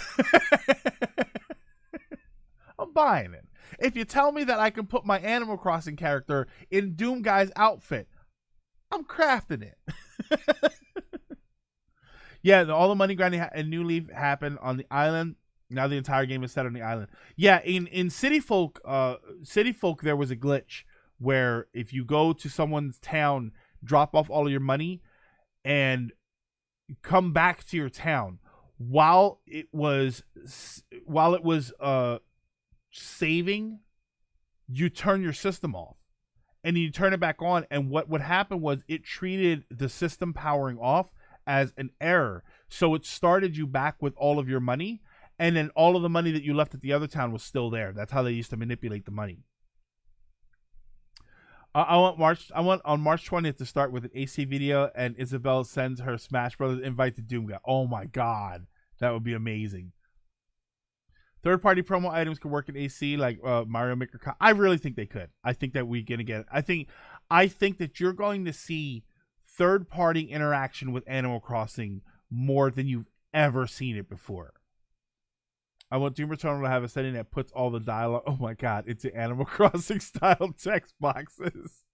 I'm buying it. If you tell me that I can put my Animal Crossing character in Doom guy's outfit, I'm crafting it. Yeah, all the money grinding and New Leaf happened on the island. Now the entire game is set on the island. Yeah, in City Folk, there was a glitch where if you go to someone's town, drop off all of your money, and come back to your town while it was saving, you turn your system off, and you turn it back on. And what would happen was it treated the system powering off as an error, so it started you back with all of your money. And then all of the money that you left at the other town was still there. That's how they used to manipulate the money. I want on March 20th to start with an AC video, and Isabelle sends her Smash Brothers invite to Doom guy. Oh my god, that would be amazing. Third-party promo items could work in AC, like Mario Maker. I really think they could. I think that we're gonna get it. I think that you're going to see third-party interaction with Animal Crossing more than you've ever seen it before. I want Doom Eternal to have a setting that puts all the dialogue, oh my god, into Animal Crossing style text boxes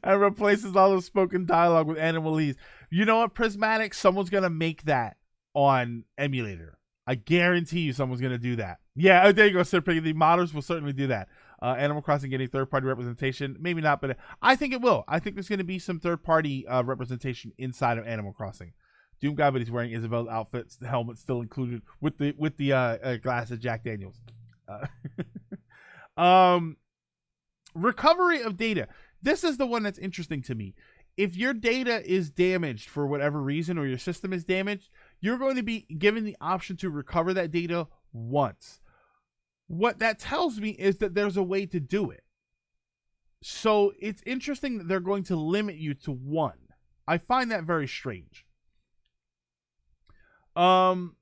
and replaces all the spoken dialogue with Animalese. You know what, Prismatic? Someone's going to make that on emulator. I guarantee you someone's going to do that. Yeah, there you go, Sir Piggy. The modders will certainly do that. Animal Crossing getting third-party representation. Maybe not, but I think it will. I think there's going to be some third-party representation inside of Animal Crossing. Doom guy, but he's wearing Isabelle's outfit, the helmet still included with the glass of Jack Daniels. Recovery of data. This is the one that's interesting to me. If your data is damaged for whatever reason, or your system is damaged, you're going to be given the option to recover that data once. What that tells me is that there's a way to do it. So it's interesting that they're going to limit you to one. I find that very strange. And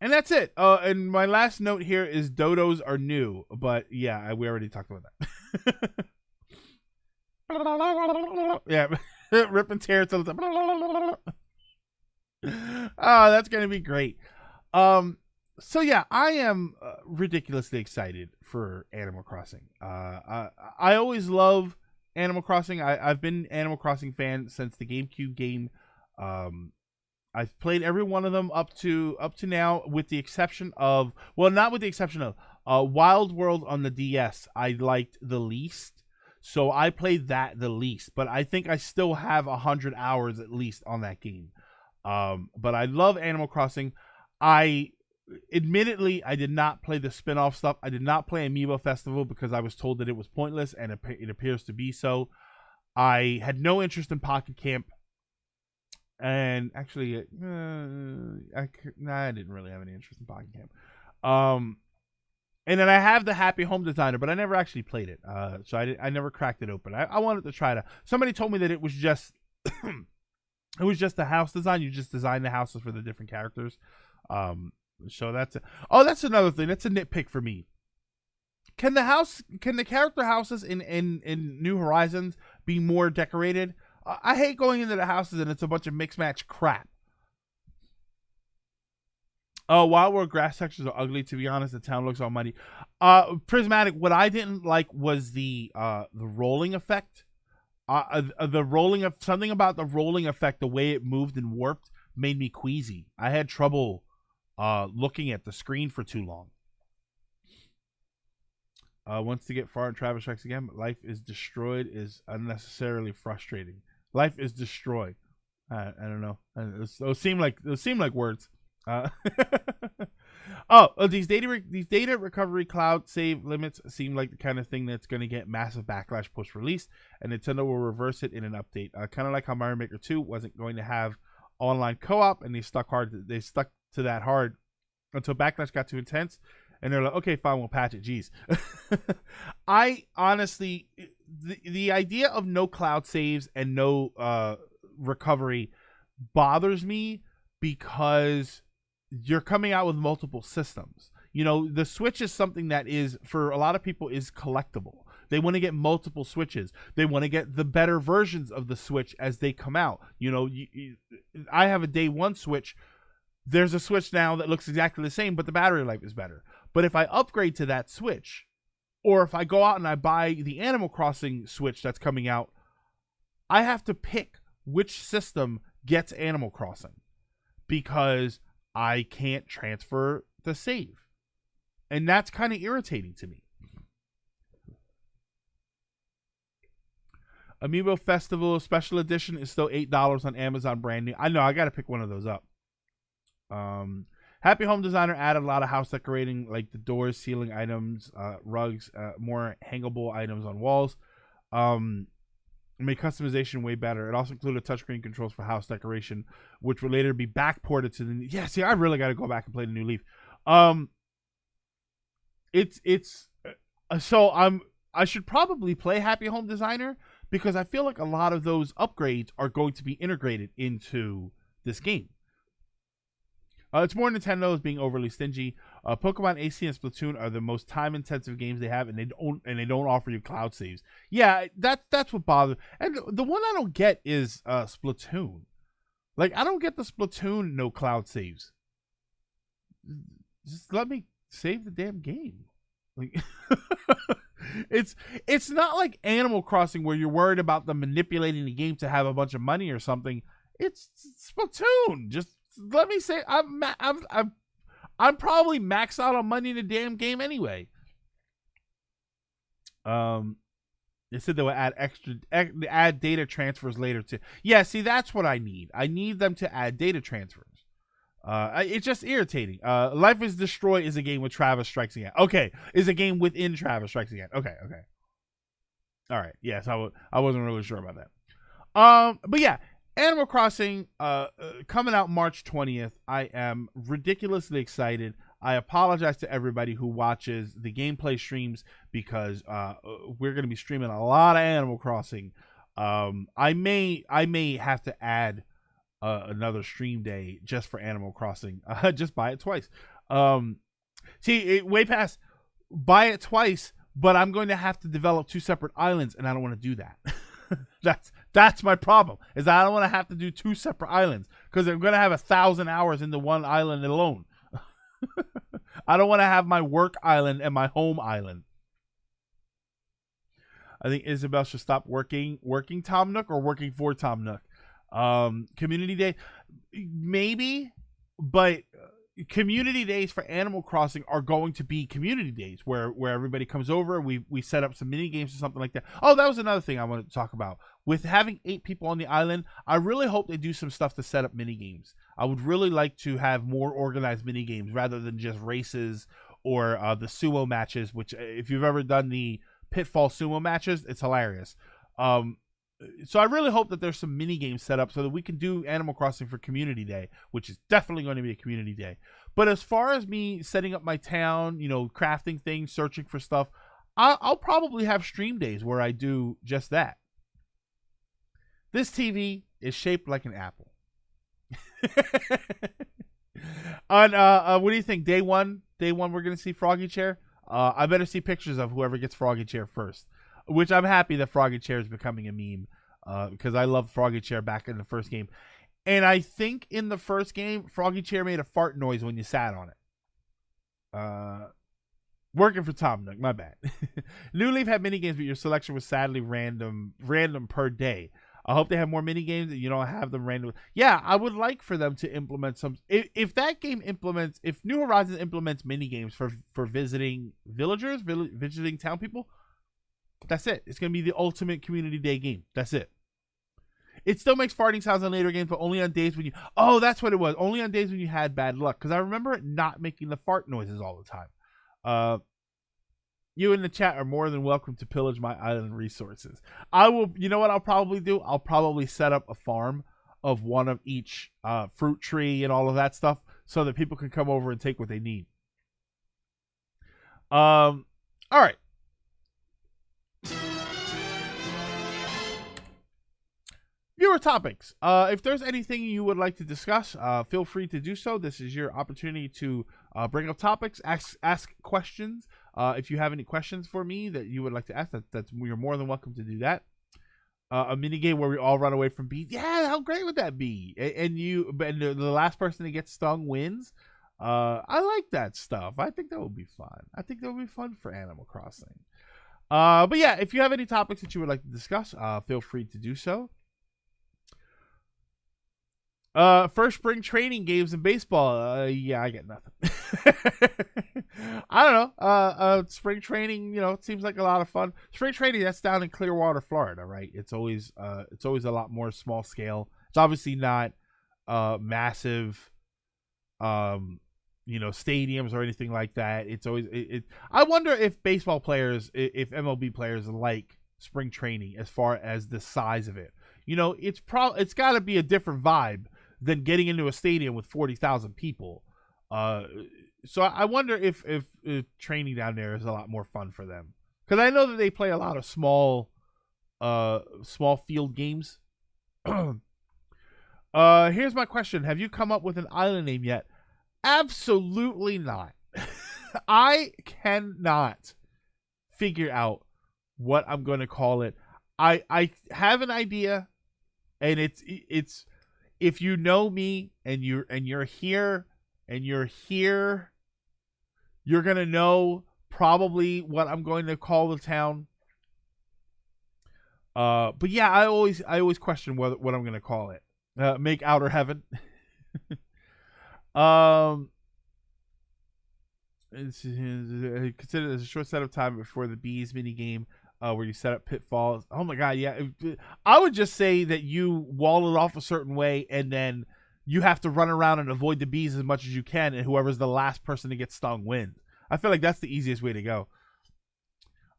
that's it. And my last note here is dodos are new, but yeah, we already talked about that. Yeah, rip and tear until it's oh, that's gonna be great. So yeah, I am ridiculously excited for Animal Crossing. I always love Animal Crossing. I've been Animal Crossing fan since the GameCube game. I've played every one of them up to now, with the exception of, well, not with the exception of Wild World on the DS. I liked the least, so I played that the least. But I think I still have 100 hours at least on that game. But I love Animal Crossing. Admittedly, I did not play the spin-off stuff. I did not play Amiibo Festival because I was told that it was pointless, and it appears to be so. I had no interest in Pocket Camp. And actually, I didn't really have any interest in Pocket Camp. And then I have the Happy Home Designer, but I never actually played it. So I never cracked it open. I wanted to try it out. Somebody told me that it was just it was just the house design. You just design the houses for the different characters. So that's it. Oh, that's another thing. That's a nitpick for me. Can the character houses in New Horizons be more decorated? I hate going into the houses and it's a bunch of mix match crap. Oh, Wild World grass textures are ugly. To be honest, the town looks all muddy. Prismatic. What I didn't like was the rolling effect. Something about the rolling effect, the way it moved and warped, made me queasy. I had trouble looking at the screen for too long. Wants to get far in Travis Strikes Again, but life is destroyed is unnecessarily frustrating. Life is destroyed. I don't know. Those seem like words. These data recovery cloud save limits seem like the kind of thing that's going to get massive backlash post release, and Nintendo will reverse it in an update. Kind of like how Mario Maker 2 wasn't going to have online co-op, and they stuck to that hard until backlash got too intense. And they're like, okay, fine, we'll patch it. Jeez. I honestly, the idea of no cloud saves and no recovery bothers me because you're coming out with multiple systems. You know, the Switch is something that is, for a lot of people, is collectible. They want to get multiple Switches. They want to get the better versions of the Switch as they come out. You know, I have a day one Switch. There's a Switch now that looks exactly the same, but the battery life is better. But if I upgrade to that Switch, or if I go out and I buy the Animal Crossing Switch that's coming out, I have to pick which system gets Animal Crossing because I can't transfer the save. And that's kind of irritating to me. Amiibo Festival Special Edition is still $8 on Amazon brand new. I know, I got to pick one of those up. Happy Home Designer added a lot of house decorating, like the doors, ceiling items, rugs, more hangable items on walls. Made customization way better. It also included touchscreen controls for house decoration, which will later be backported to the. Yeah, see, I really got to go back and play the new Leaf. I should probably play Happy Home Designer because I feel like a lot of those upgrades are going to be integrated into this game. It's more Nintendo is being overly stingy. Pokemon AC and Splatoon are the most time-intensive games they have, and they don't offer you cloud saves. Yeah, that's what bothers. And the one I don't get is Splatoon. Like, I don't get the Splatoon no cloud saves. Just let me save the damn game. Like, it's not like Animal Crossing where you're worried about them manipulating the game to have a bunch of money or something. It's Splatoon. Just let me say, I'm probably maxed out on money in the damn game anyway. They said they will add data transfers later too. Yeah, see, that's what I need. I need them to add data transfers. It's just irritating. Life is Destroyed is a game with Travis Strikes Again. Okay, is a game within Travis Strikes Again. Okay. All right. Yes, I wasn't really sure about that. But yeah. Animal Crossing coming out March 20th. I am ridiculously excited. I apologize to everybody who watches the gameplay streams because we're going to be streaming a lot of Animal Crossing. I may have to add another stream day just for Animal Crossing. Just buy it twice. Way past buy it twice, but I'm going to have to develop 2 separate islands, and I don't want to do that. That's my problem, is I don't want to have to do 2 separate islands because I'm going to have 1,000 hours into one island alone. I don't want to have my work island and my home island. I think Isabel should stop working Tom Nook or working for Tom Nook. Community Day, maybe, but community days for Animal Crossing are going to be community days where everybody comes over. We set up some mini games or something like that. Oh, that was another thing I wanted to talk about. With having 8 people on the island, I really hope they do some stuff to set up mini games. I would really like to have more organized mini games rather than just races or the sumo matches, which if you've ever done the Pitfall sumo matches, it's hilarious. So I really hope that there's some mini games set up so that we can do Animal Crossing for Community Day, which is definitely going to be a community day. But as far as me setting up my town, crafting things, searching for stuff, I'll probably have stream days where I do just that. This TV is shaped like an apple. On what do you think? Day one, we're gonna see Froggy Chair. I better see pictures of whoever gets Froggy Chair first. Which I'm happy that Froggy Chair is becoming a meme, because I loved Froggy Chair back in the first game. And I think in the first game, Froggy Chair made a fart noise when you sat on it. Working for Tom Nook, my bad. New Leaf had mini games, but your selection was sadly random per day. I hope they have more mini games and you don't have them random. Yeah, I would like for them to implement some. If that game implements, if New Horizons implements mini games for visiting villagers, visiting town people. That's it. It's going to be the ultimate community day game. That's it. It still makes farting sounds on later games, but only on days when you... Oh, that's what it was. Only on days when you had bad luck. Because I remember it not making the fart noises all the time. You in the chat are more than welcome to pillage my island resources. I will... You know what I'll probably do? I'll probably set up a farm of one of each fruit tree and all of that stuff so that people can come over and take what they need. All right. Viewer topics. If there's anything you would like to discuss, feel free to do so. This is your opportunity to bring up topics, ask questions. If you have any questions for me that you would like to ask, you're more than welcome to do that. A mini game where we all run away from bees. Yeah, how great would that be? And the last person that gets stung wins. I like that stuff. I think that would be fun. I think that would be fun for Animal Crossing. But yeah, if you have any topics that you would like to discuss, feel free to do so. First spring training games in baseball. Yeah, I get nothing. I don't know. Spring training, it seems like a lot of fun. Spring training, that's down in Clearwater, Florida, right? It's always a lot more small scale. It's obviously not massive stadiums or anything like that. It's always I wonder if baseball players, if MLB players like spring training as far as the size of it. It's got to be a different vibe than getting into a stadium with 40,000 people. So I wonder if training down there is a lot more fun for them. Because I know that they play a lot of small field games. Here's my question. Have you come up with an island name yet? Absolutely not. I cannot figure out what I'm going to call it. I have an idea, and it's if you know me and you're here, you're gonna know probably what I'm going to call the town. But yeah, I always question what I'm gonna call it. Make Outer Heaven. Consider this a short setup time before the bees mini game. Where you set up pitfalls. Oh my god, yeah. I would just say that you wall it off a certain way, and then you have to run around and avoid the bees as much as you can, and whoever's the last person to get stung wins. I feel like that's the easiest way to go.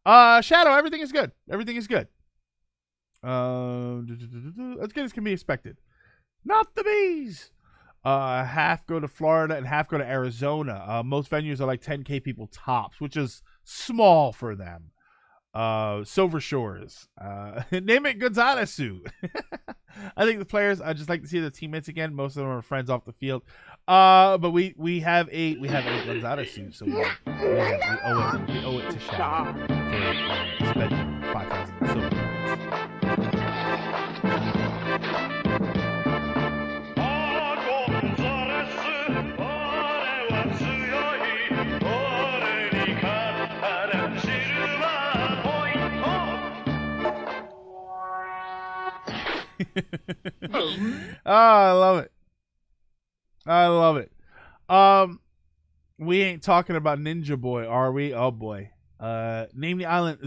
Shadow, everything is good. Everything is good. As good as can be expected. Not the bees. Half go to Florida and half go to Arizona. Most venues are like 10K people tops, which is small for them. Silver Shores. Name it Gonzalesu. I think the players, I just like to see their teammates again. Most of them are friends off the field. But we have a Gonzalesu, so we owe it to Shadow for spending 5,000 silver coins. I love it. I love it. We ain't talking about Ninja Boy, are we? Oh boy. Name the island.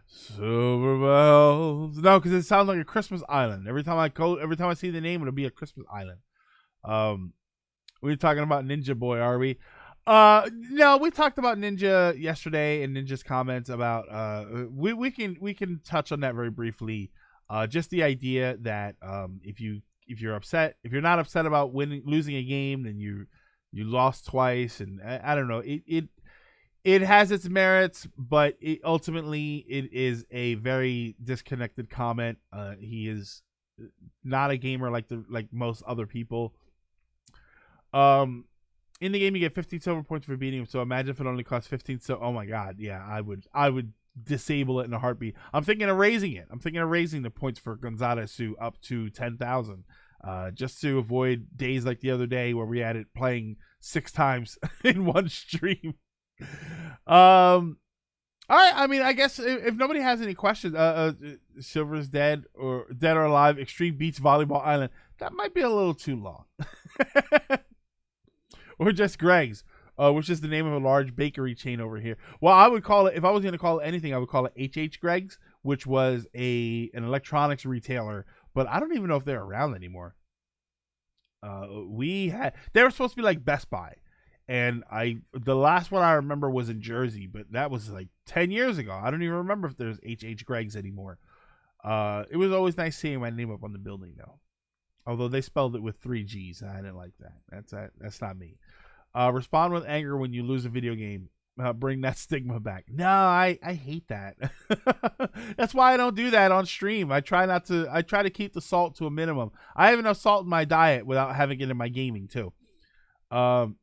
Silver Bells. No, because it sounds like a Christmas island. Every time I see the name, it'll be a Christmas island. We're talking about Ninja Boy, are we? No, we talked about Ninja yesterday and Ninja's comments about we can touch on that very briefly. Just the idea that if you're not upset about losing a game, then you lost twice, and I don't know, it has its merits, but ultimately it is a very disconnected comment. He is not a gamer like most other people. In the game you get 15 silver points for beating him, so imagine if it only costs 15. So oh my god, yeah, I would disable it in a heartbeat. I'm thinking of raising it. I'm thinking of raising the points for Gonzalez Su up to 10,000, just to avoid days like the other day where we had it playing 6 times in one stream. All right, I mean, I guess if nobody has any questions, Silver's Dead or Alive Extreme Beach Volleyball Island, that might be a little too long. Or just Greg's, which is the name of a large bakery chain over here. Well, I would call it, if I was going to call it anything, I would call it HH Greg's, which was an electronics retailer, but I don't even know if they're around anymore. They were supposed to be like Best Buy, and the last one I remember was in Jersey, but that was like 10 years ago. I don't even remember if there's HH Greg's anymore. It was always nice seeing my name up on the building though. Although they spelled it with 3 G's, and I didn't like that. That's not me. Respond with anger when you lose a video game. Bring that stigma back. No, I hate that. That's why I don't do that on stream. I try to keep the salt to a minimum. I have enough salt in my diet without having it in my gaming too. Name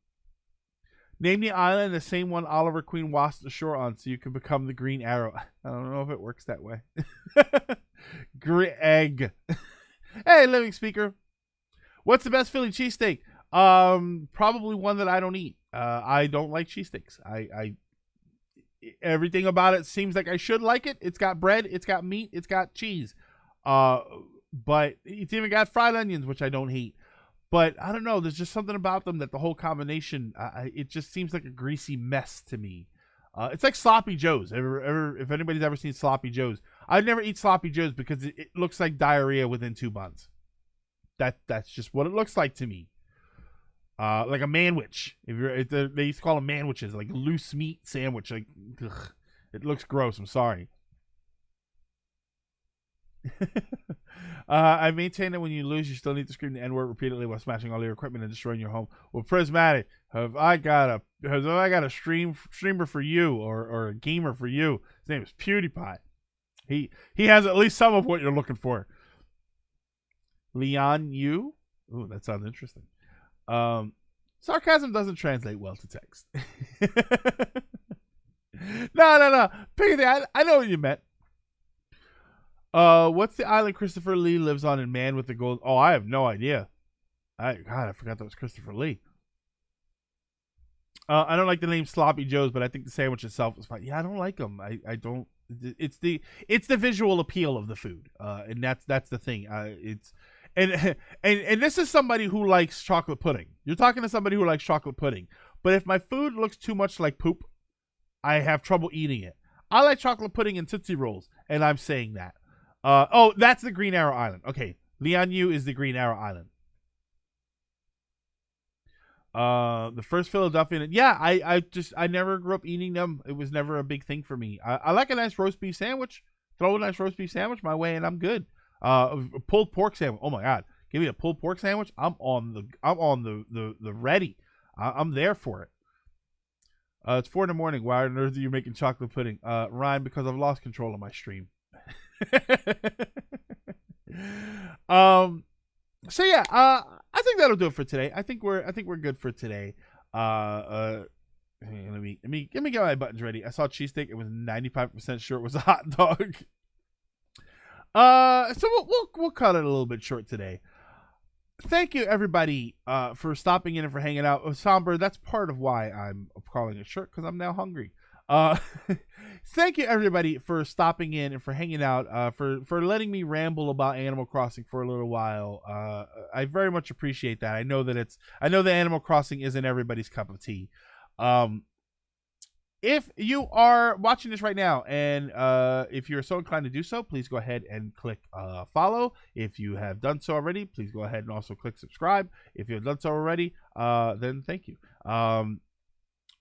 the island the same one Oliver Queen washed ashore on so you can become the Green Arrow. I don't know if it works that way. Greg. Hey, living speaker. What's the best Philly cheesesteak? Probably one that I don't eat. I don't like cheesesteaks. I everything about it seems like I should like it. It's got bread, it's got meat, it's got cheese. But it's even got fried onions, which I don't hate. But I don't know. There's just something about them that the whole combination, it just seems like a greasy mess to me. It's like Sloppy Joe's. If anybody's ever seen Sloppy Joe's, I'd never eat Sloppy Joe's because it looks like diarrhea within 2 months. That's just what it looks like to me. Like a manwich. They used to call them manwiches, like loose meat sandwich. Like, ugh, it looks gross. I'm sorry. I maintain that when you lose, you still need to scream the N-word repeatedly while smashing all your equipment and destroying your home. Well, Prismatic, have I got a streamer for you or a gamer for you? His name is PewDiePie. He has at least some of what you're looking for. Leon Yu? Ooh, that sounds interesting. Sarcasm doesn't translate well to text. No. Pick I know what you meant. What's the island Christopher Lee lives on in Man with the Gold? Oh, I have no idea. I forgot that was Christopher Lee. I don't like the name Sloppy Joe's, but I think the sandwich itself is fine. Yeah, I don't like them. I don't. It's the visual appeal of the food, and that's the thing. And this is somebody who likes chocolate pudding. You're talking to somebody who likes chocolate pudding. But if my food looks too much like poop, I have trouble eating it. I like chocolate pudding and Tootsie Rolls, and I'm saying that. Oh, that's the Green Arrow Island. Okay, Leon Yu is the Green Arrow Island. The first Philadelphia. Yeah, I never grew up eating them. It was never a big thing for me. I like a nice roast beef sandwich. Throw a nice roast beef sandwich my way, and I'm good. Pulled pork sandwich. Oh my god, give me a pulled pork sandwich. I'm on the ready. I'm there for it. It's 4 a.m. Why on earth are you making chocolate pudding? Ryan, because I've lost control of my stream. So yeah, I think that'll do it for today. I think we're good for today. Let me get my buttons ready. I saw cheesesteak. It was 95% sure it was a hot dog. So we'll cut it a little bit short today. Thank you everybody for stopping in and for hanging out. Somber, that's part of why I'm calling it short, because I'm now hungry. Uh, thank you everybody for stopping in and for hanging out. For letting me ramble about Animal Crossing for a little while. I very much appreciate that. I know that Animal Crossing isn't everybody's cup of tea. If you are watching this right now and if you're so inclined to do so, please go ahead and click follow. If you have done so already, please go ahead and also click subscribe. If you have done so already, then thank you.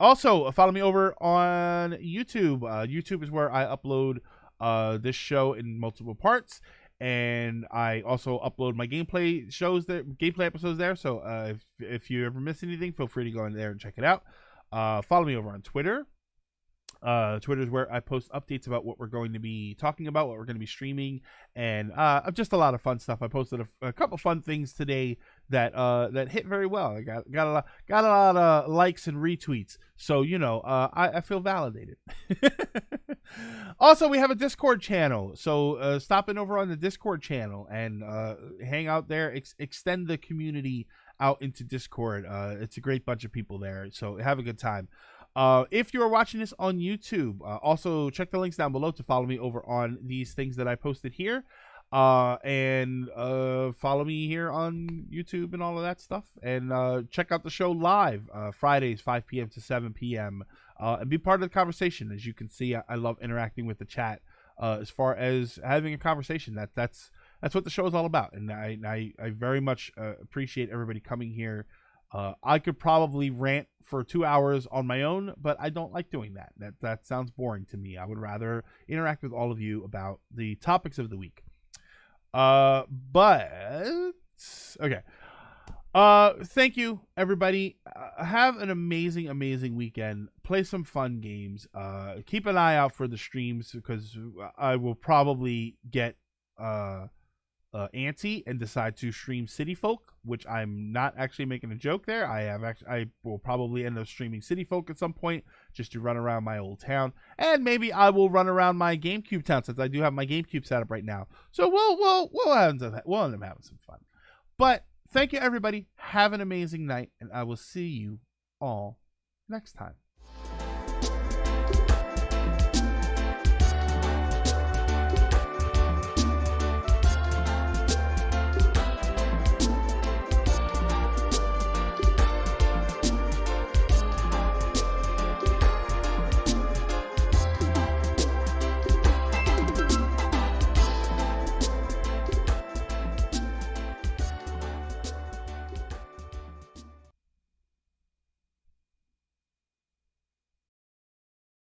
Also, follow me over on YouTube. YouTube is where I upload this show in multiple parts, and I also upload my gameplay episodes there. So if you ever miss anything, feel free to go in there and check it out. Follow me over on Twitter. Twitter is where I post updates about what we're going to be talking about, what we're going to be streaming, and just a lot of fun stuff. I posted a couple fun things today that hit very well. I got a lot of likes and retweets, so I feel validated. Also, we have a Discord channel, so stop in over on the Discord channel and hang out there. Extend the community out into Discord. It's a great bunch of people there, so have a good time. If you're watching this on YouTube, also check the links down below to follow me over on these things that I posted here. And follow me here on YouTube and all of that stuff. And check out the show live Fridays, 5 p.m. to 7 p.m. And be part of the conversation. As you can see, I love interacting with the chat as far as having a conversation. That's what the show is all about. And I very much appreciate everybody coming here. I could probably rant for 2 hours on my own, but I don't like doing that. That sounds boring to me. I would rather interact with all of you about the topics of the week. But okay. Thank you everybody. Have an amazing weekend. Play some fun games. Keep an eye out for the streams because I will probably get antsy and decide to stream City Folk, which I'm not actually making a joke there. I will probably end up streaming City Folk at some point just to run around my old town, and maybe I will run around my GameCube town since I do have my GameCube set up right now. So we'll end up having some fun. But thank you everybody. Have an amazing night, and I will see you all next time.